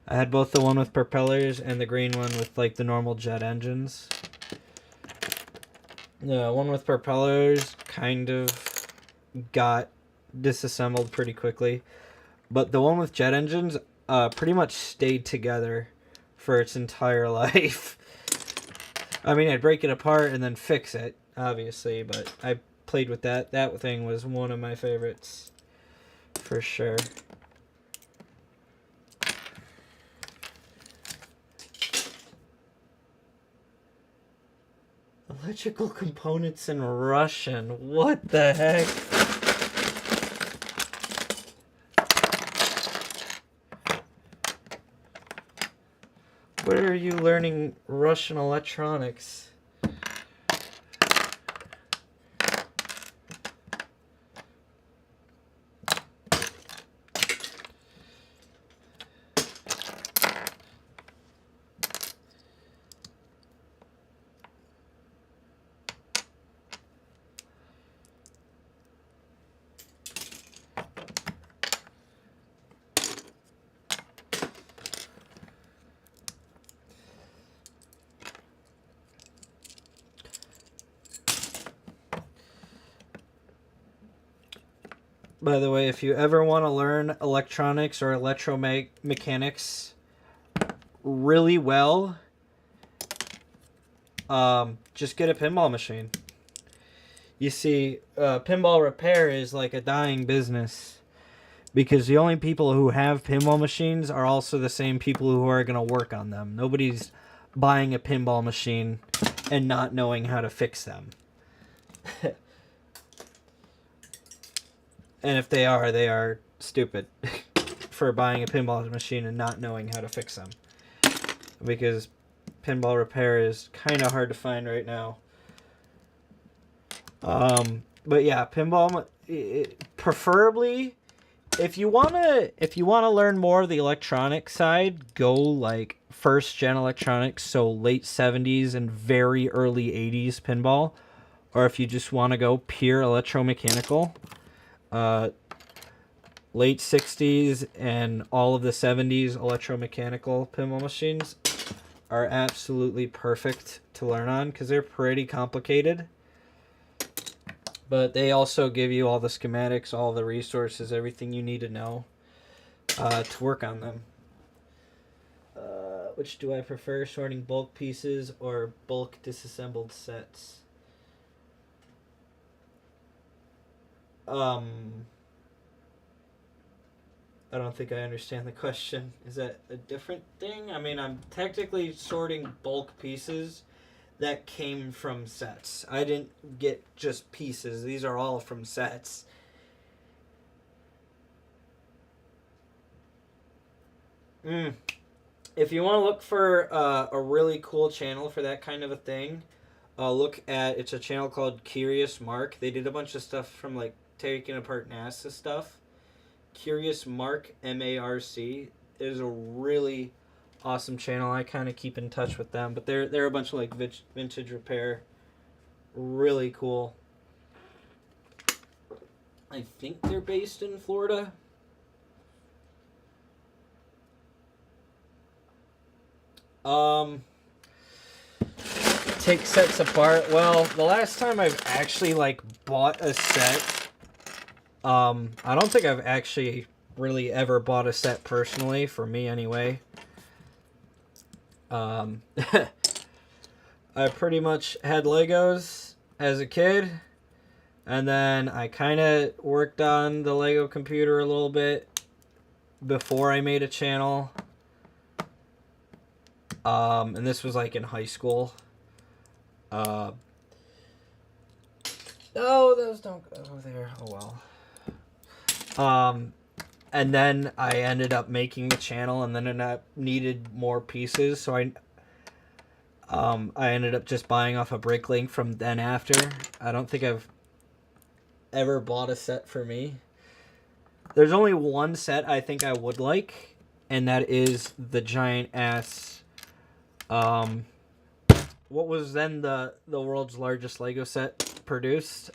I had both the one with propellers and the green one with like the normal jet engines. The one with propellers kind of got disassembled pretty quickly. But the one with jet engines pretty much stayed together for its entire life. I mean, I'd break it apart and then fix it, obviously, but I played with that. That thing was one of my favorites, for sure. Electrical components in Russian. What the heck? Where are you learning Russian electronics? By the way, if you ever want to learn electronics or electromechanics really well, just get a pinball machine. You see, pinball repair is like a dying business because the only people who have pinball machines are also the same people who are going to work on them. Nobody's buying a pinball machine and not knowing how to fix them. And if they are stupid for buying a pinball machine and not knowing how to fix them. Because pinball repair is kind of hard to find right now. But yeah, pinball, preferably, if you wanna learn more of the electronic side, go like first gen electronics, so late 70s and very early 80s pinball. Or if you just want to go pure electromechanical, late 60s and all of the 70s electromechanical pinball machines are absolutely perfect to learn on because they're pretty complicated. But they also give you all the schematics, all the resources, everything you need to know to work on them. Which do I prefer, sorting bulk pieces or bulk disassembled sets? I don't think I understand the question. Is that a different thing? I mean, I'm technically sorting bulk pieces that came from sets. I didn't get just pieces. These are all from sets. If you want to look for a really cool channel for that kind of a thing, look at, it's a channel called Curious Mark. They did a bunch of stuff from like taking apart NASA stuff. Curious Mark, M-A-R-C, is a really awesome channel. I kind of keep in touch with them, but they're a bunch of like vintage repair. Really cool. I think they're based in Florida. Take sets apart. Well, the last time I've actually like bought a set, I don't think I've actually really ever bought a set personally, for me anyway. I pretty much had Legos as a kid, and then I kind of worked on the Lego computer a little bit before I made a channel. And this was like in high school. Oh, those don't go there. Oh well. And then I ended up making the channel, and then I needed more pieces, so I ended up just buying off a Bricklink from then after. I don't think I've ever bought a set for me. There's only one set I think I would like, and that is the giant ass, what was then the world's largest Lego set produced?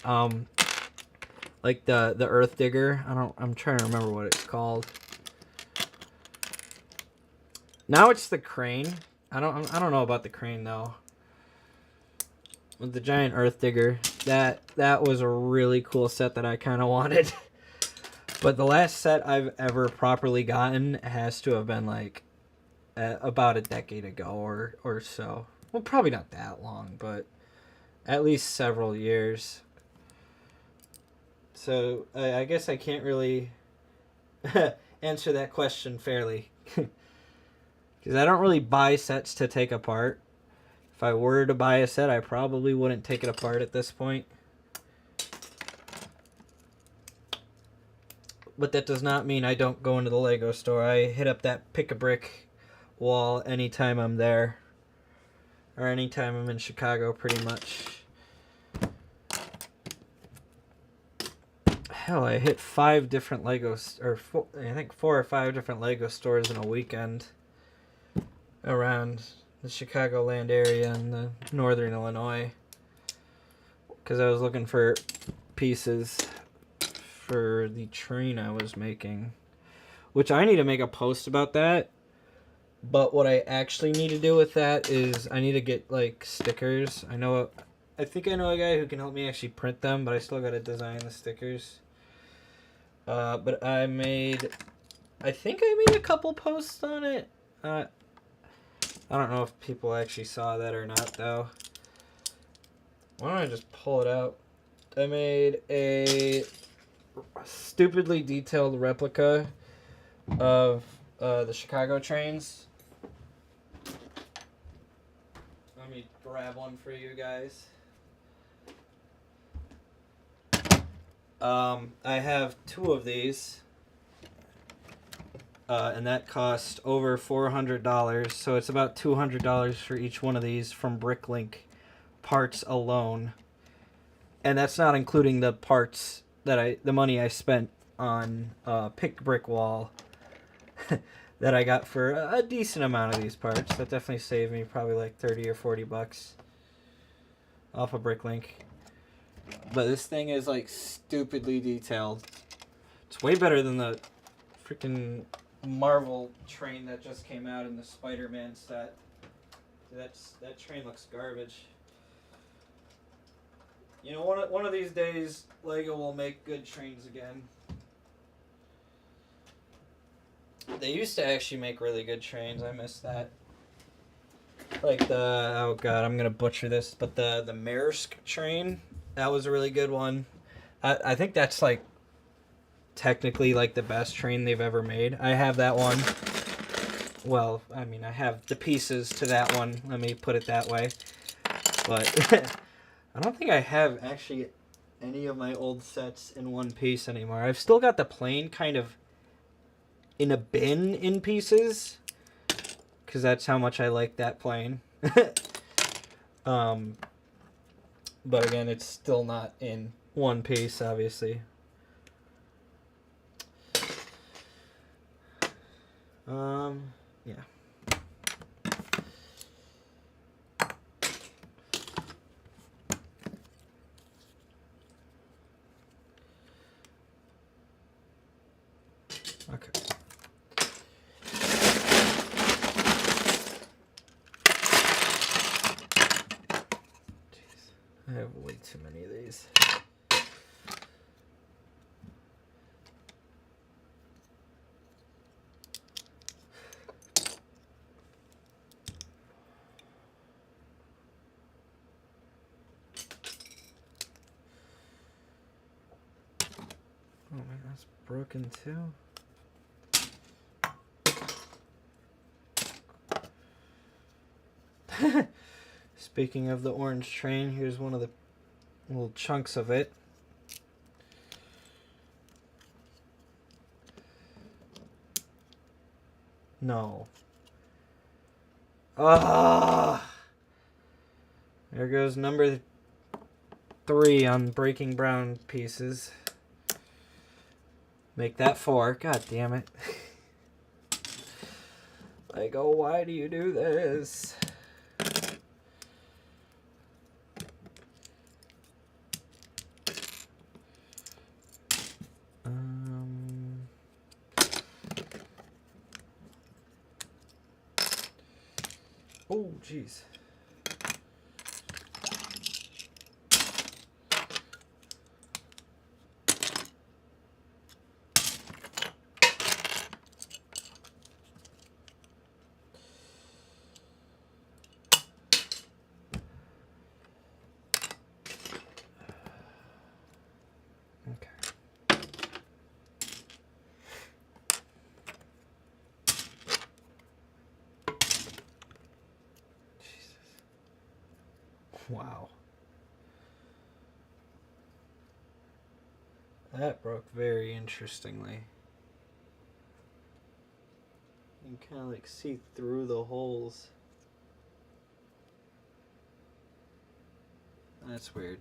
Like the Earth Digger. I'm trying to remember what it's called. Now it's the crane. I don't know about the crane though. With the giant Earth Digger, that was a really cool set that I kind of wanted. But the last set I've ever properly gotten has to have been like about a decade ago or so. Well, probably not that long, but at least several years. So I guess I can't really answer that question fairly. Because I don't really buy sets to take apart. If I were to buy a set, I probably wouldn't take it apart at this point. But that does not mean I don't go into the Lego store. I hit up that pick-a-brick wall anytime I'm there. Or anytime I'm in Chicago, pretty much. Hell, I hit 5 different Legos, or I think 4 or 5 different Lego stores in a weekend around the Chicagoland area and the northern Illinois, because I was looking for pieces for the train I was making, which I need to make a post about that. But what I actually need to do with that is I need to get like stickers. I think I know a guy who can help me actually print them, but I still got to design the stickers. But I think I made a couple posts on it. I don't know if people actually saw that or not, though. Why don't I just pull it out? I made a stupidly detailed replica of the Chicago trains. Let me grab one for you guys. I have 2 of these, and that cost over $400, so it's about $200 for each one of these from Bricklink parts alone, and that's not including the parts that the money I spent on pick brick wall that I got for a decent amount of these parts. That definitely saved me probably like 30 or 40 bucks off of Bricklink. But this thing is like stupidly detailed. It's way better than the freaking Marvel train that just came out in the Spider-Man set. That train looks garbage. You know, one of these days, Lego will make good trains again. They used to actually make really good trains. I miss that. Like the, oh god, I'm gonna butcher this, but the Maersk train, that was a really good one. I think that's like technically like the best train they've ever made. I have that one. Well, I mean, I have the pieces to that one. Let me put it that way. But I don't think I have actually any of my old sets in one piece anymore. I've still got the plane kind of in a bin in pieces, because that's how much I like that plane. But again, it's still not in one piece, obviously. Yeah. Okay. Jeez, I have way too many of these. Oh man, that's broken too. Speaking of the orange train, here's one of the little chunks of it. No. Ah! There goes number 3 on breaking brown pieces. Make that 4. God damn it. Like, oh, why do you do this? Oh, jeez. Wow. That broke very interestingly. You can kind of like see through the holes. That's weird.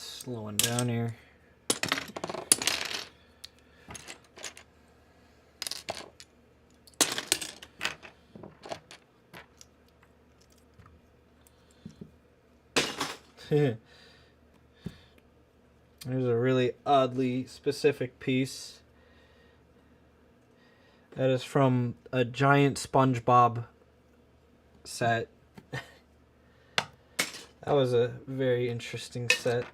Slowing down here. There's a really oddly specific piece. That is from a giant SpongeBob set. That was a very interesting set.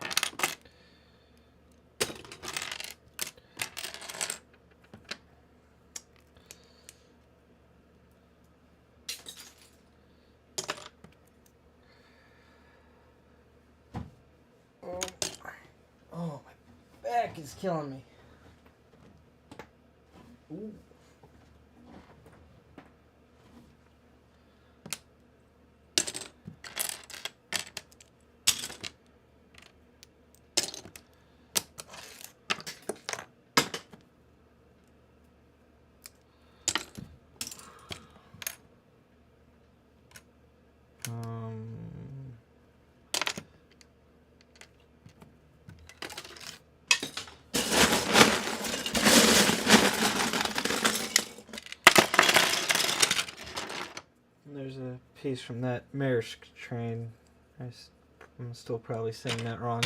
Oh, my back is killing me. Ooh. piece from that Maersk train. I'm still probably saying that wrong.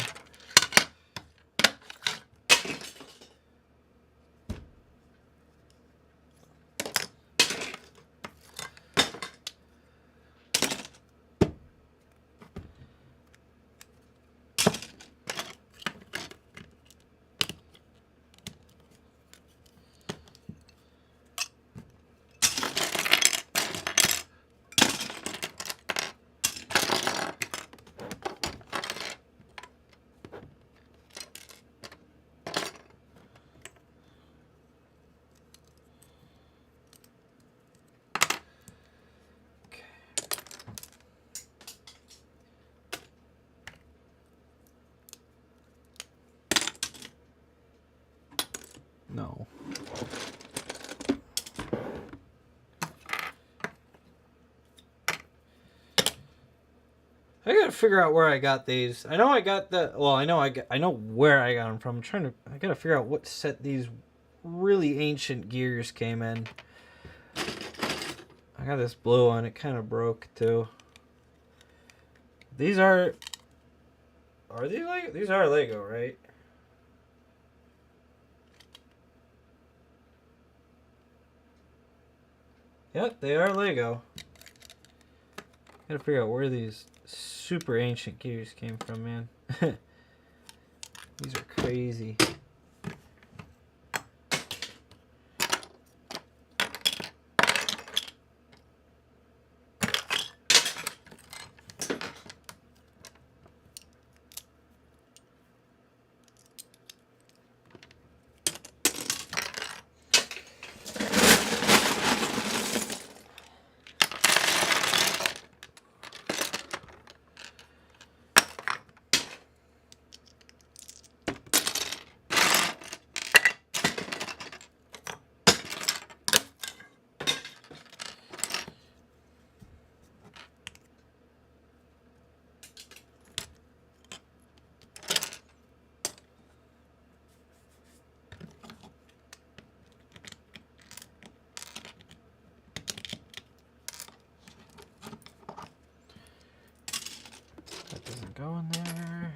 No. I gotta figure out where I got these. I know I got the. Well, I know where I got them from. I gotta figure out what set these really ancient gears came in. I got this blue one. It kind of broke too. These are. Are they Lego? These are Lego, right? Yep, they are Lego. Gotta figure out where these super ancient gears came from, man. These are crazy. That doesn't go in there.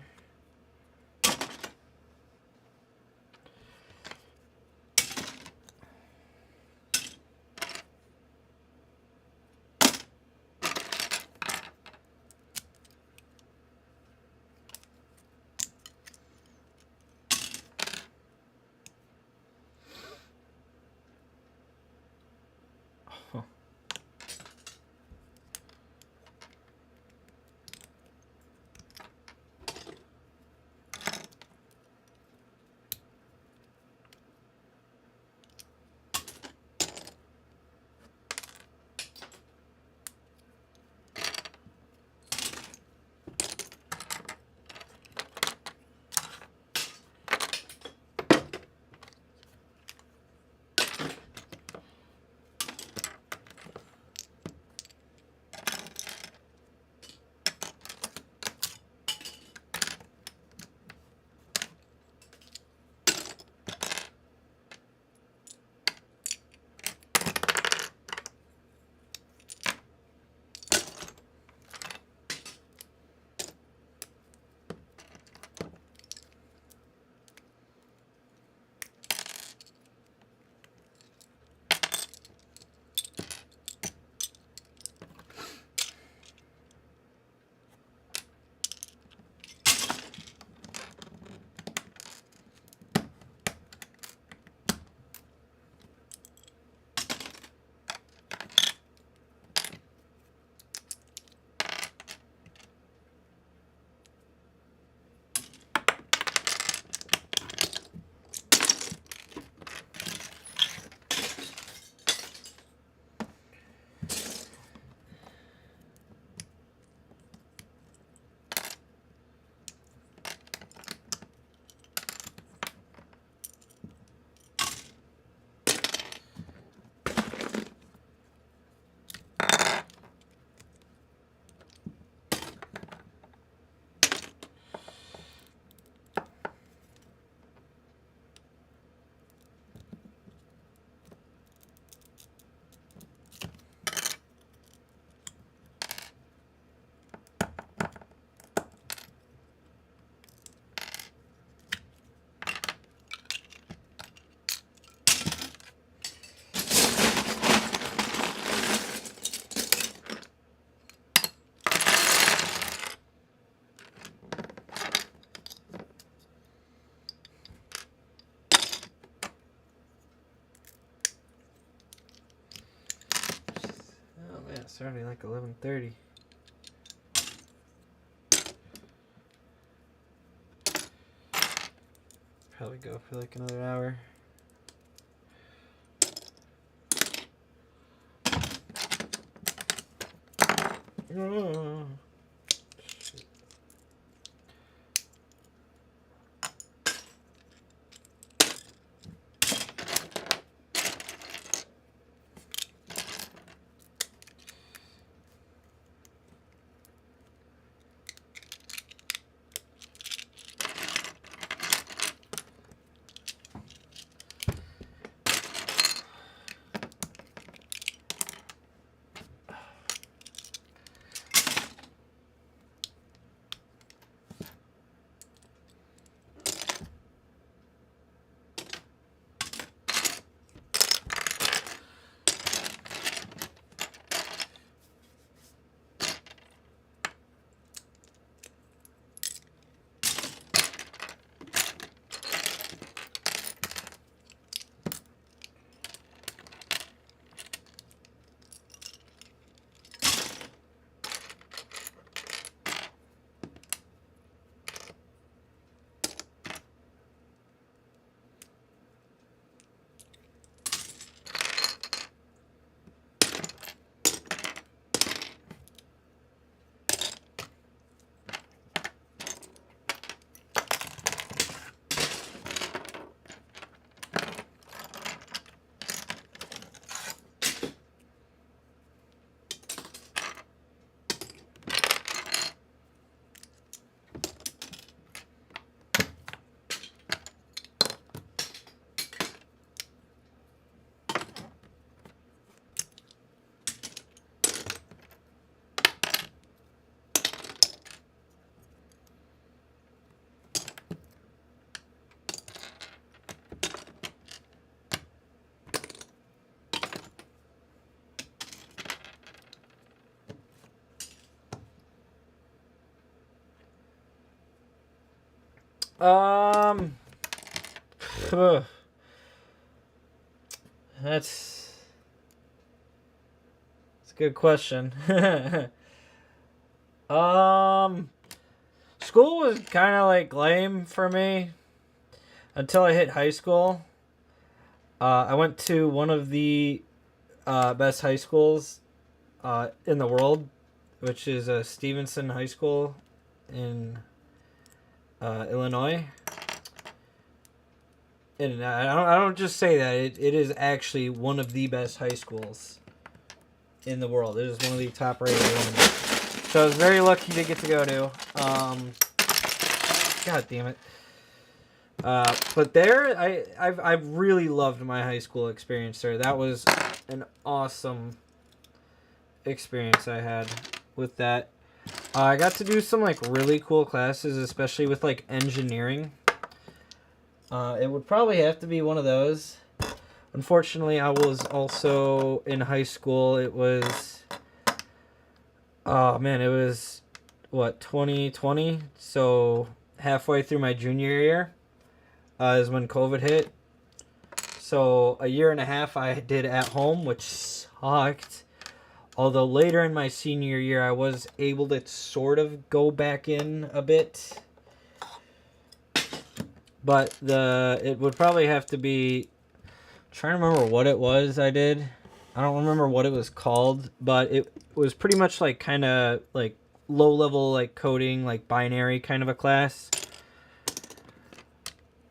Oh. It's already like 11:30. Probably go for like another hour. Oh. Ugh. That's a good question. School was kind of like lame for me until I hit high school. I went to one of the best high schools in the world, which is Stevenson High School in Illinois. And I don't just say that. It is actually one of the best high schools in the world. It is one of the top rated ones. So I was very lucky to get to go to. God damn it. But there, I've really loved my high school experience there. That was an awesome experience I had with that. I got to do some like really cool classes, especially with like engineering. It would probably have to be one of those. Unfortunately, I was also in high school. It was, oh man, it was, what, 2020? So halfway through my junior year is when COVID hit. So a year and a half I did at home, which sucked. Although later in my senior year, I was able to sort of go back in a bit. But it would probably have to be, I'm trying to remember what it was I did. I don't remember what it was called, but it was pretty much like kind of like low level like coding, like binary kind of a class.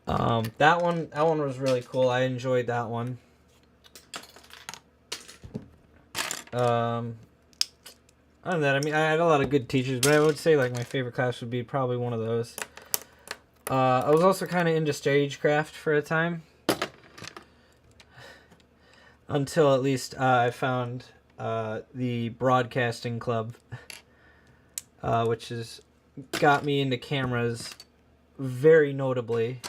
That one was really cool. I enjoyed that one. Other than that, I mean, I had a lot of good teachers, but I would say like my favorite class would be probably one of those. I was also kind of into stagecraft for a time. Until at least I found the broadcasting club, which has got me into cameras very notably.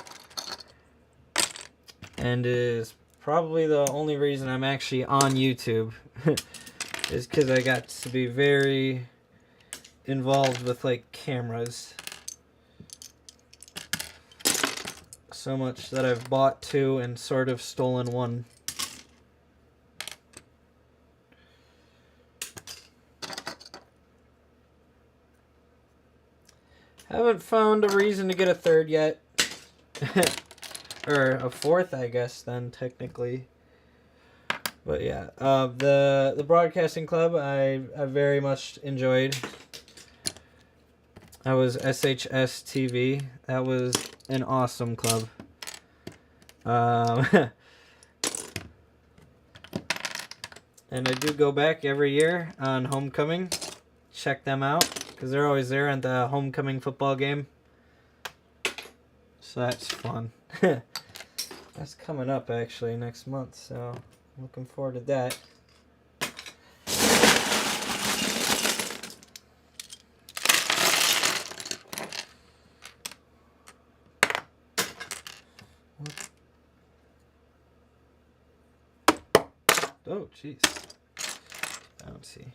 And is probably the only reason I'm actually on YouTube. Is because I got to be very involved with like cameras. So much that I've bought two and sort of stolen one. Haven't found a reason to get a third yet. Or a fourth, I guess, then, technically. But yeah, the broadcasting club I very much enjoyed. That was SHS TV. That was an awesome club. And I do go back every year on homecoming. Check them out, because they're always there at the homecoming football game. So that's fun. That's coming up, actually, next month, so looking forward to that. Oh, jeez. I don't see.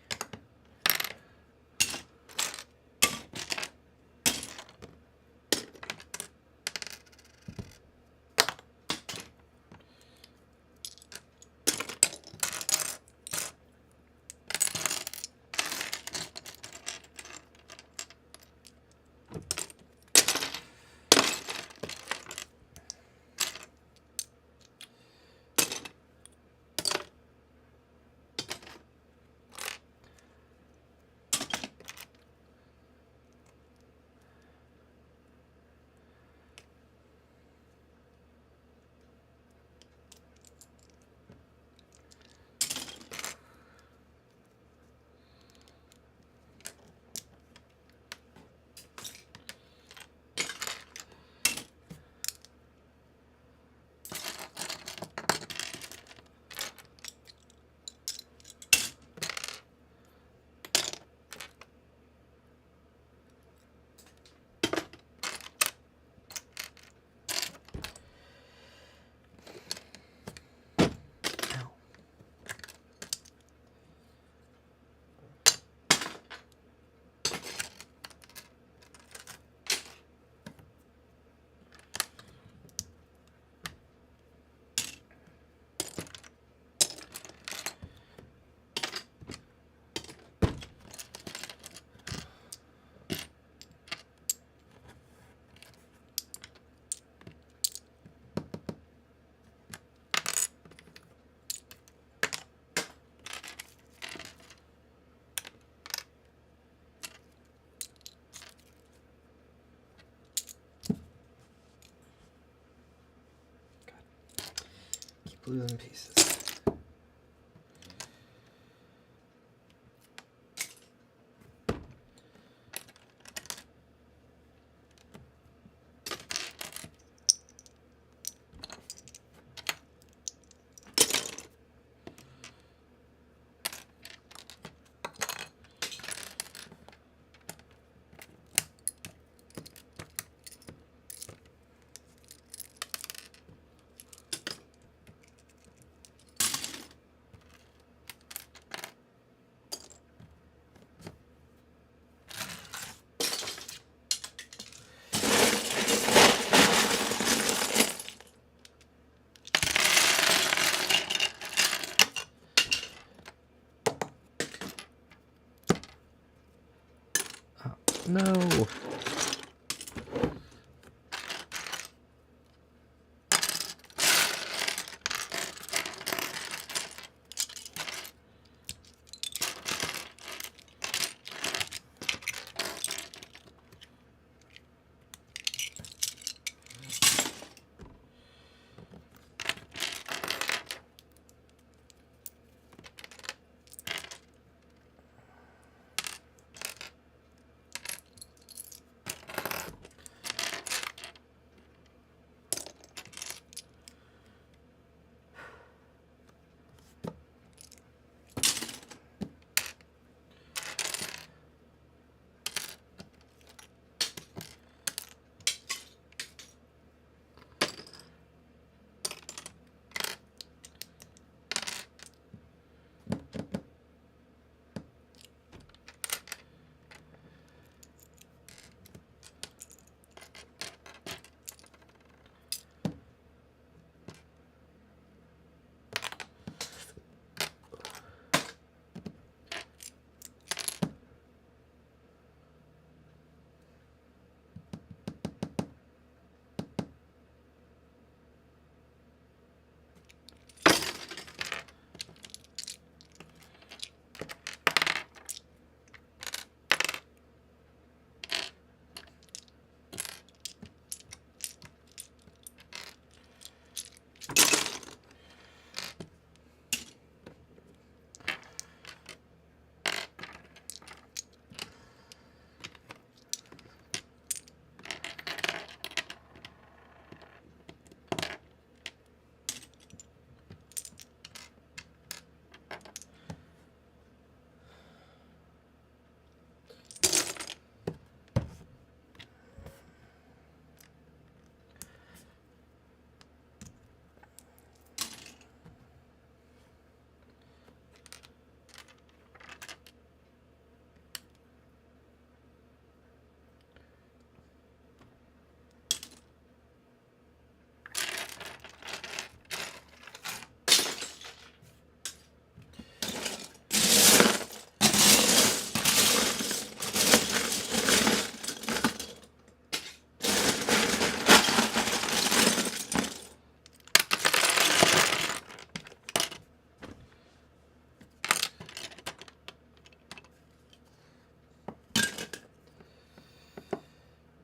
Losing pieces. No.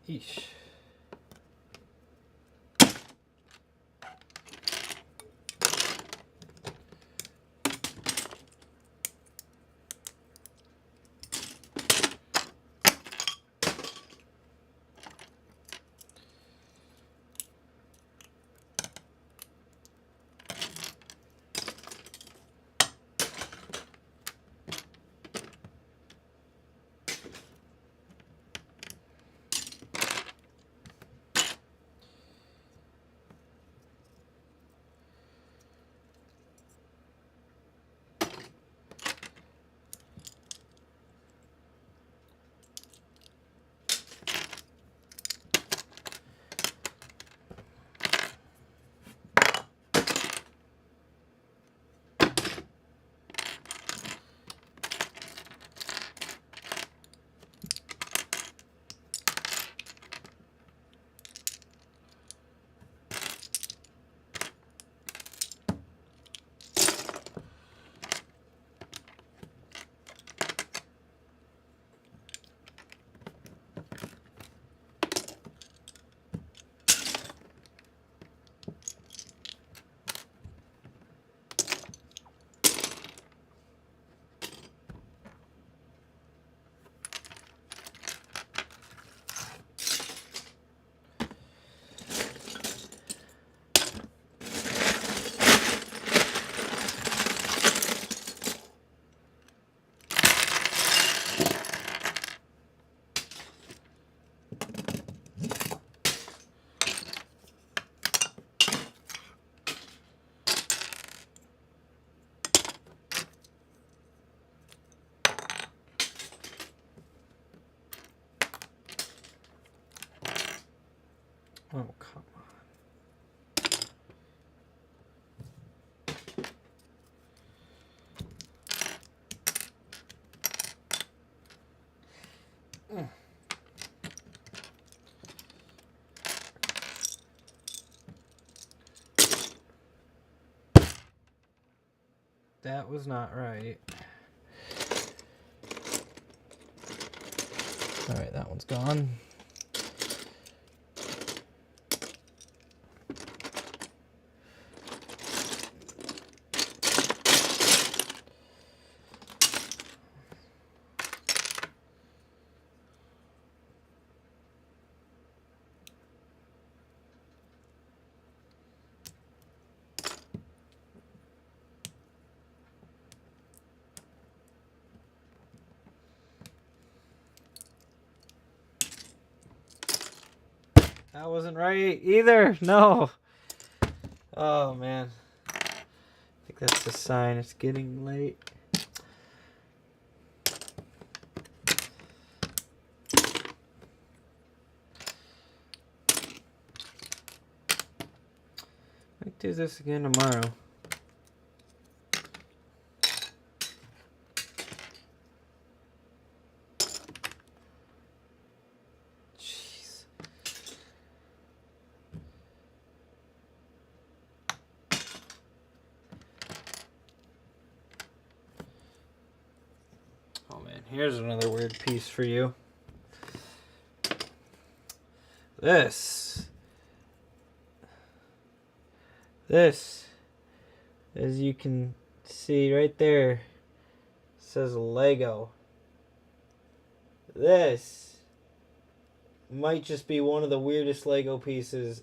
Eesh. Oh, come on. That was not right. Alright, that one's gone. That wasn't right either. No. Oh, man. I think that's a sign it's getting late. Might do this again tomorrow. Oh man, here's another weird piece for you. This, as you can see right there, says Lego. This might just be one of the weirdest Lego pieces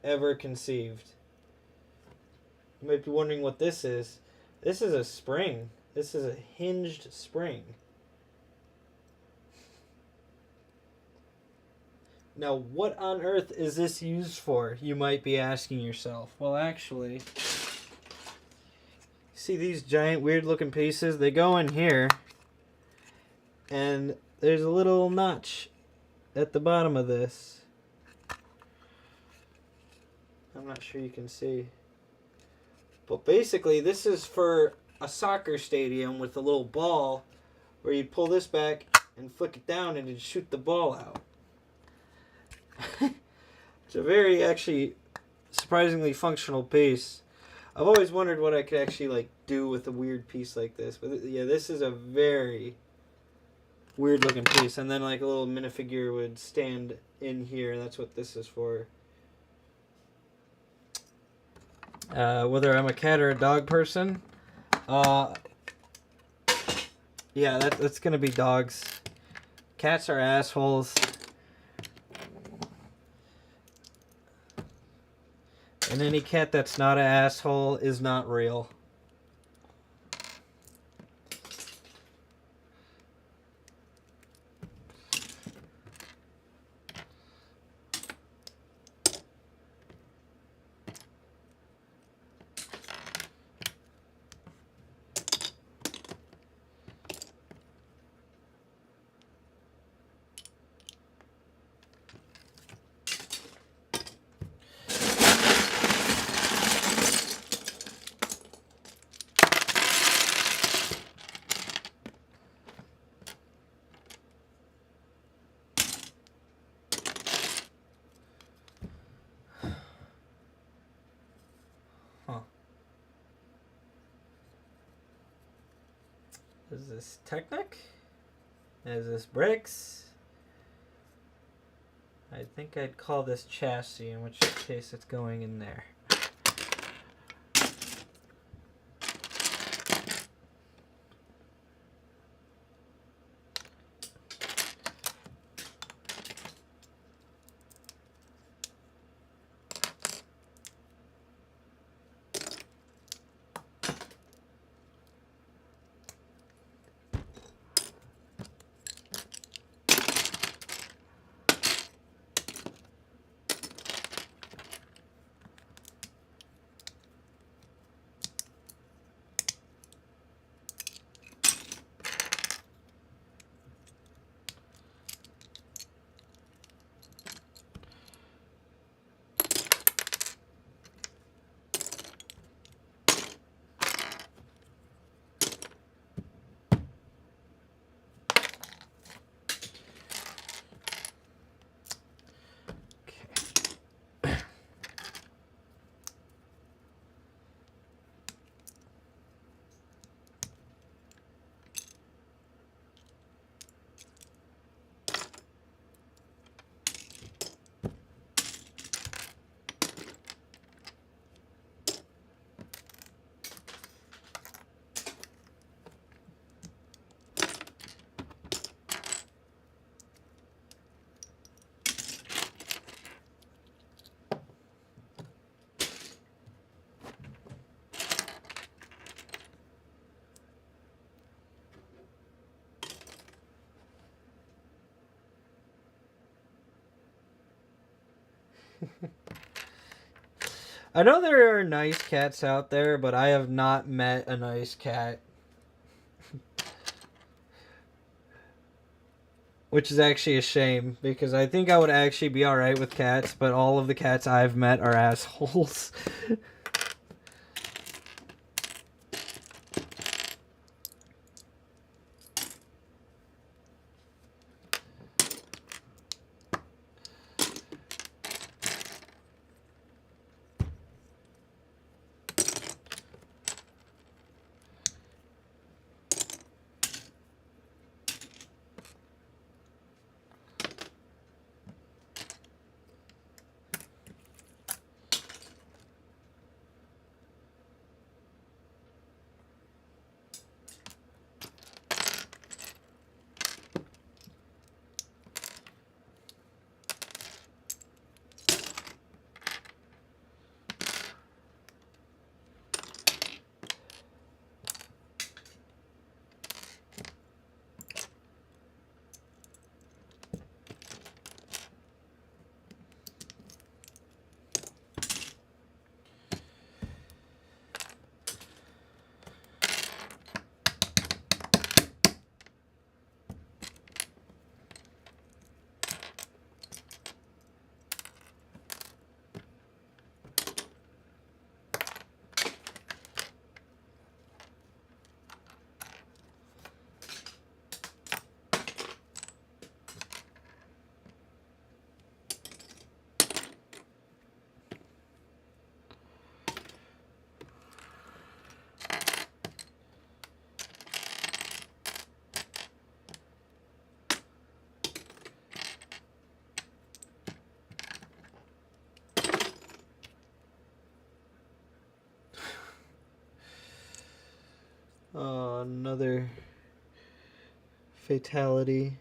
ever conceived. You might be wondering what this is. This is a spring. This is a hinged spring. Now, what on earth is this used for? You might be asking yourself. Well, actually, see these giant weird looking pieces? They go in here, and there's a little notch at the bottom of this. I'm not sure you can see. But basically, this is for a soccer stadium with a little ball where you'd pull this back and flick it down and it'd shoot the ball out. It's a very, actually, surprisingly functional piece. I've always wondered what I could actually, like, do with a weird piece like this. But yeah, this is a very weird looking piece. And then like a little minifigure would stand in here. That's what this is for. Whether I'm a cat or a dog person, yeah, that's gonna be dogs. Cats are assholes. And any cat that's not an asshole is not real. Huh. Is this Technic? Is this bricks? I think I'd call this chassis, in which case it's going in there. I know there are nice cats out there, but I have not met a nice cat. Which is actually a shame, because I think I would actually be alright with cats, but all of the cats I've met are assholes. Another fatality.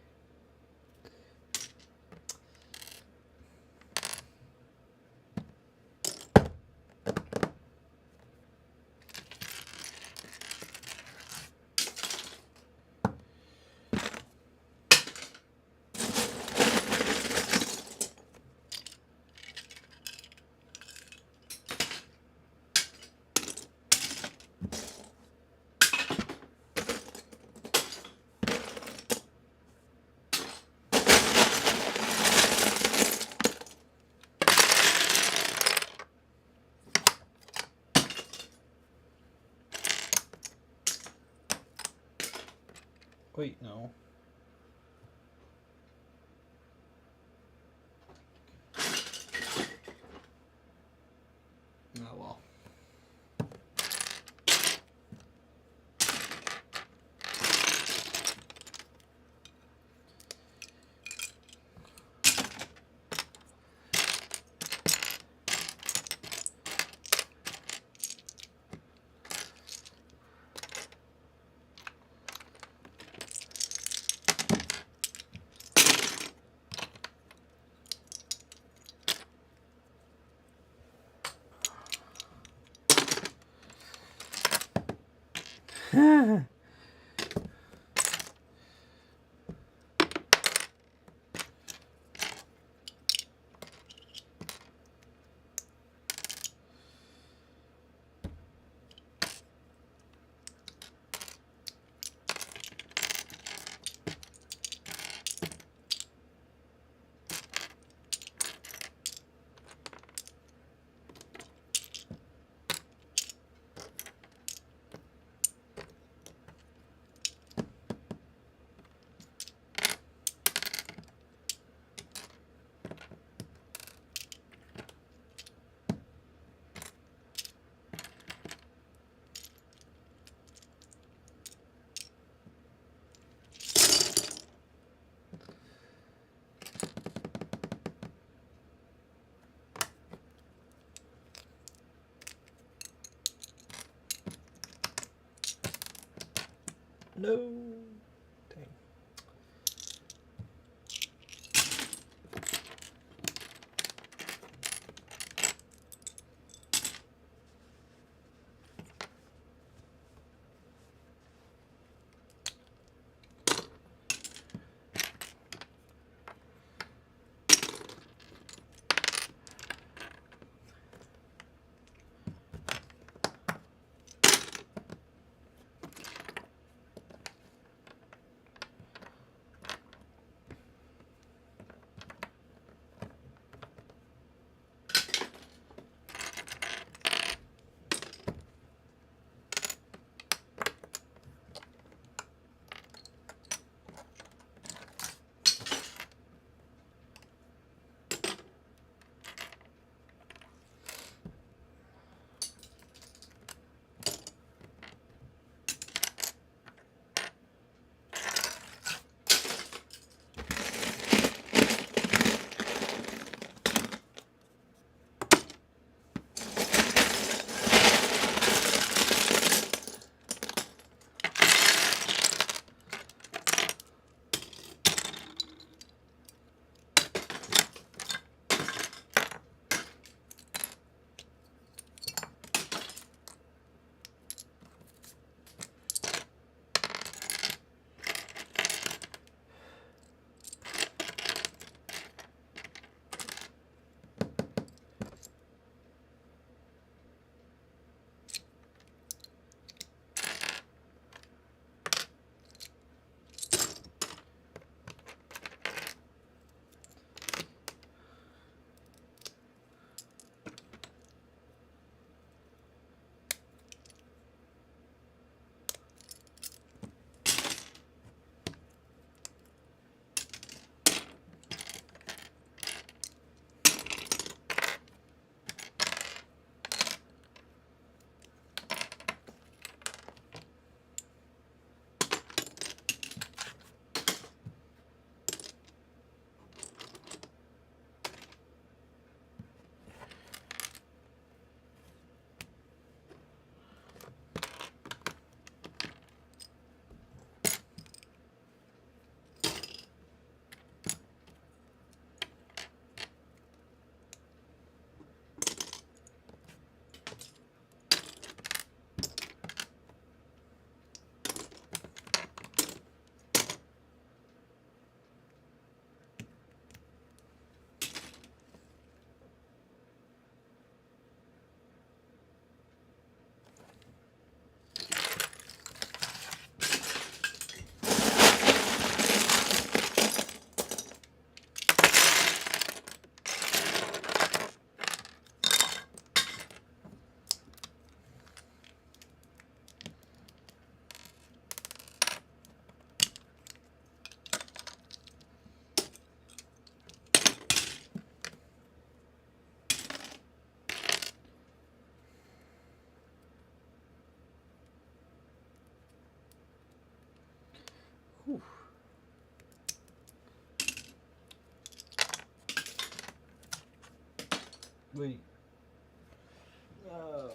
Wait, no. Oh well. No. Dang. Wait. Oh.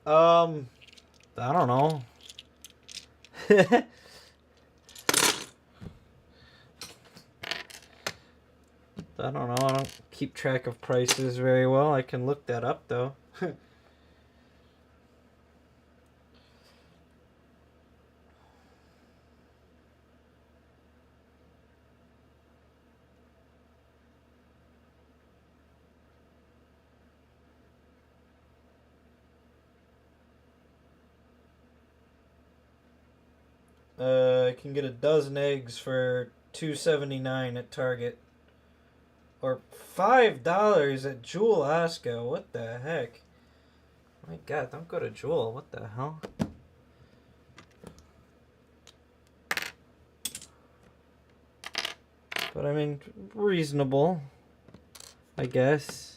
I don't know. I don't know. I don't keep track of prices very well. I can look that up though. I can get a dozen eggs for $2.79 at Target, or $5 at Jewel Osco. What the heck? My God, don't go to Jewel. What the hell? But I mean, reasonable, I guess.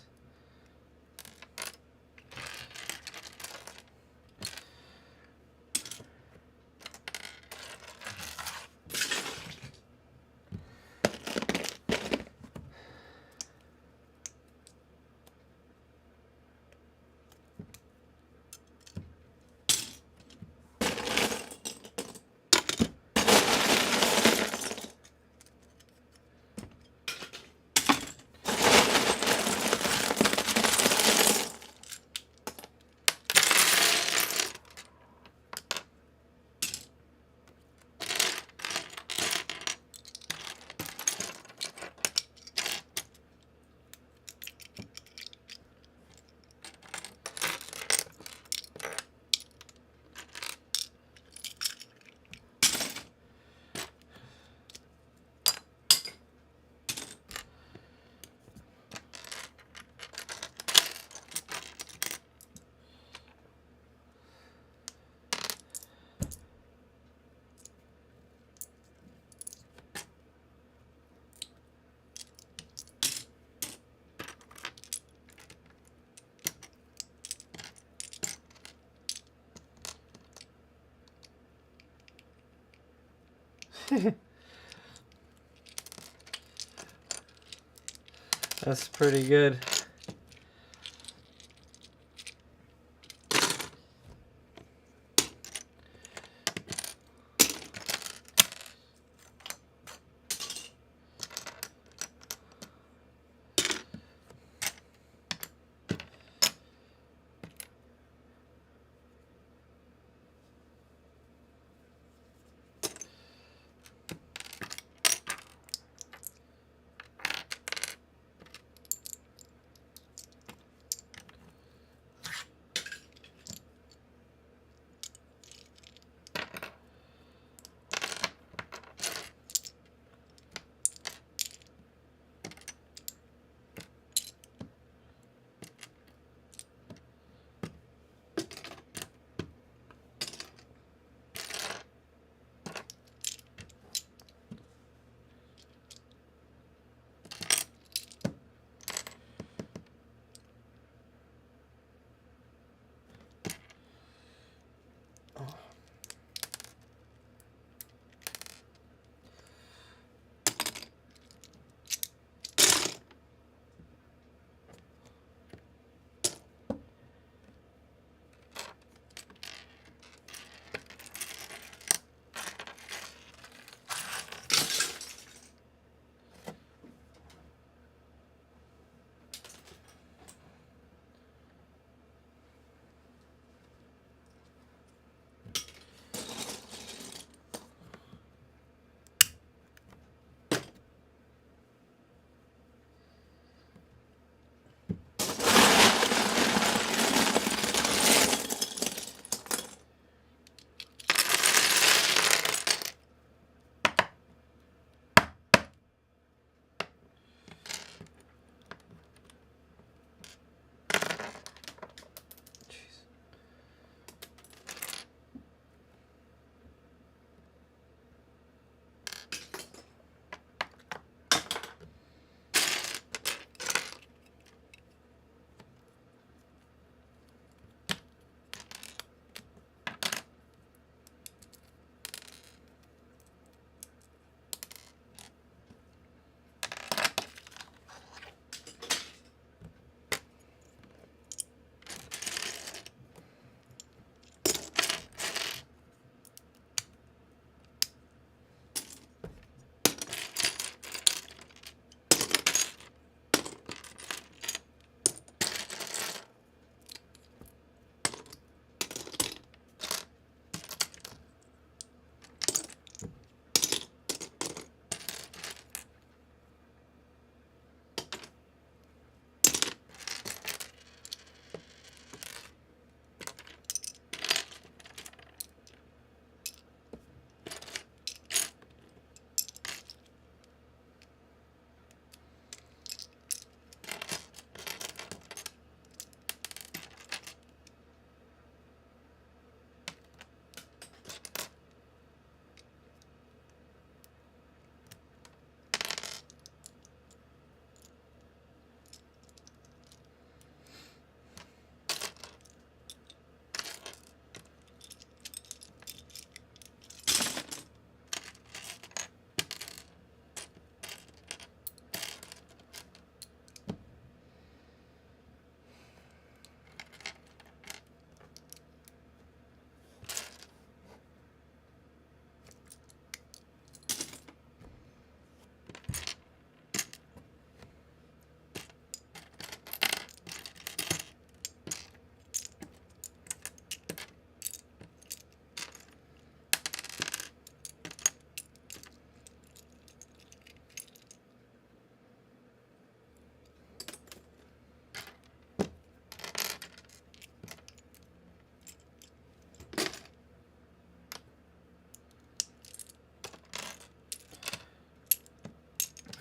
That's pretty good.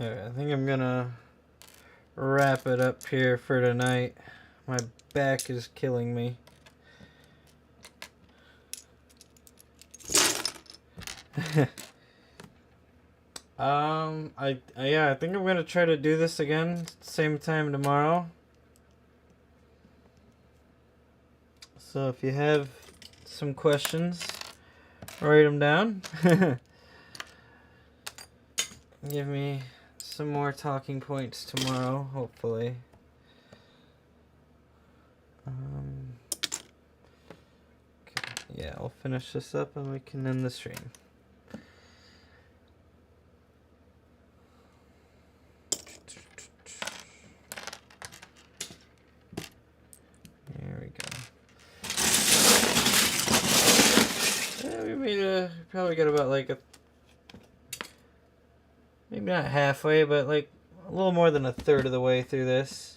Alright, I think I'm gonna wrap it up here for tonight. My back is killing me. I think I'm gonna try to do this again same time tomorrow. So if you have some questions, write them down. Give me some more talking points tomorrow, hopefully. Okay, yeah, I'll finish this up and we can end the stream. There we go. Yeah, we made probably got about like maybe not halfway, but like a little more than a third of the way through this.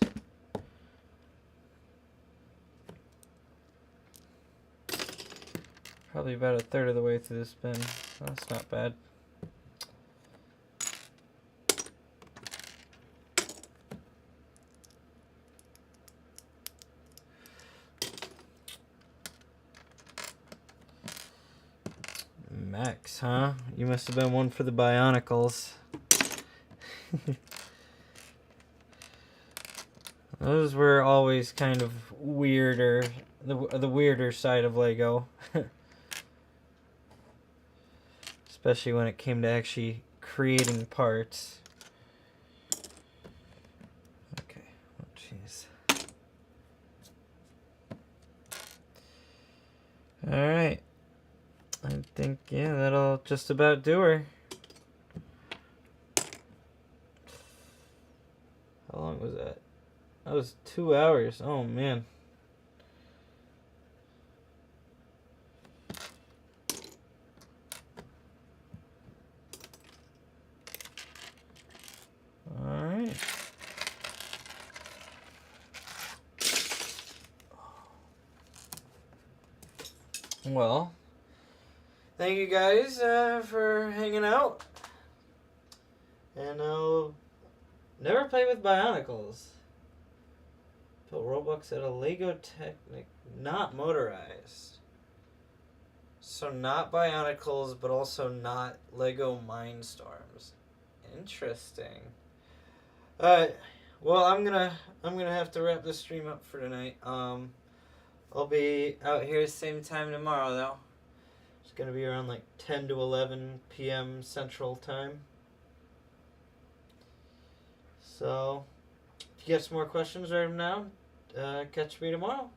Probably about a third of the way through this spin. So that's not bad. Max, huh? You must have been one for the Bionicles. Those were always kind of weirder, the weirder side of Lego. Especially when it came to actually creating parts. Okay, oh jeez. Alright. I think, yeah, that'll just about do her. How long was that? That was 2 hours. Oh, man. Alright. Well, thank you guys for hanging out. And I'll never play with Bionicles. Built Robux at a Lego Technic, not motorized. So not Bionicles, but also not Lego Mindstorms. Interesting. Alright, well I'm gonna have to wrap this stream up for tonight. I'll be out here same time tomorrow though. It's gonna be around like 10 to 11 p.m. Central Time. So if you got some more questions, write them down. Catch me tomorrow.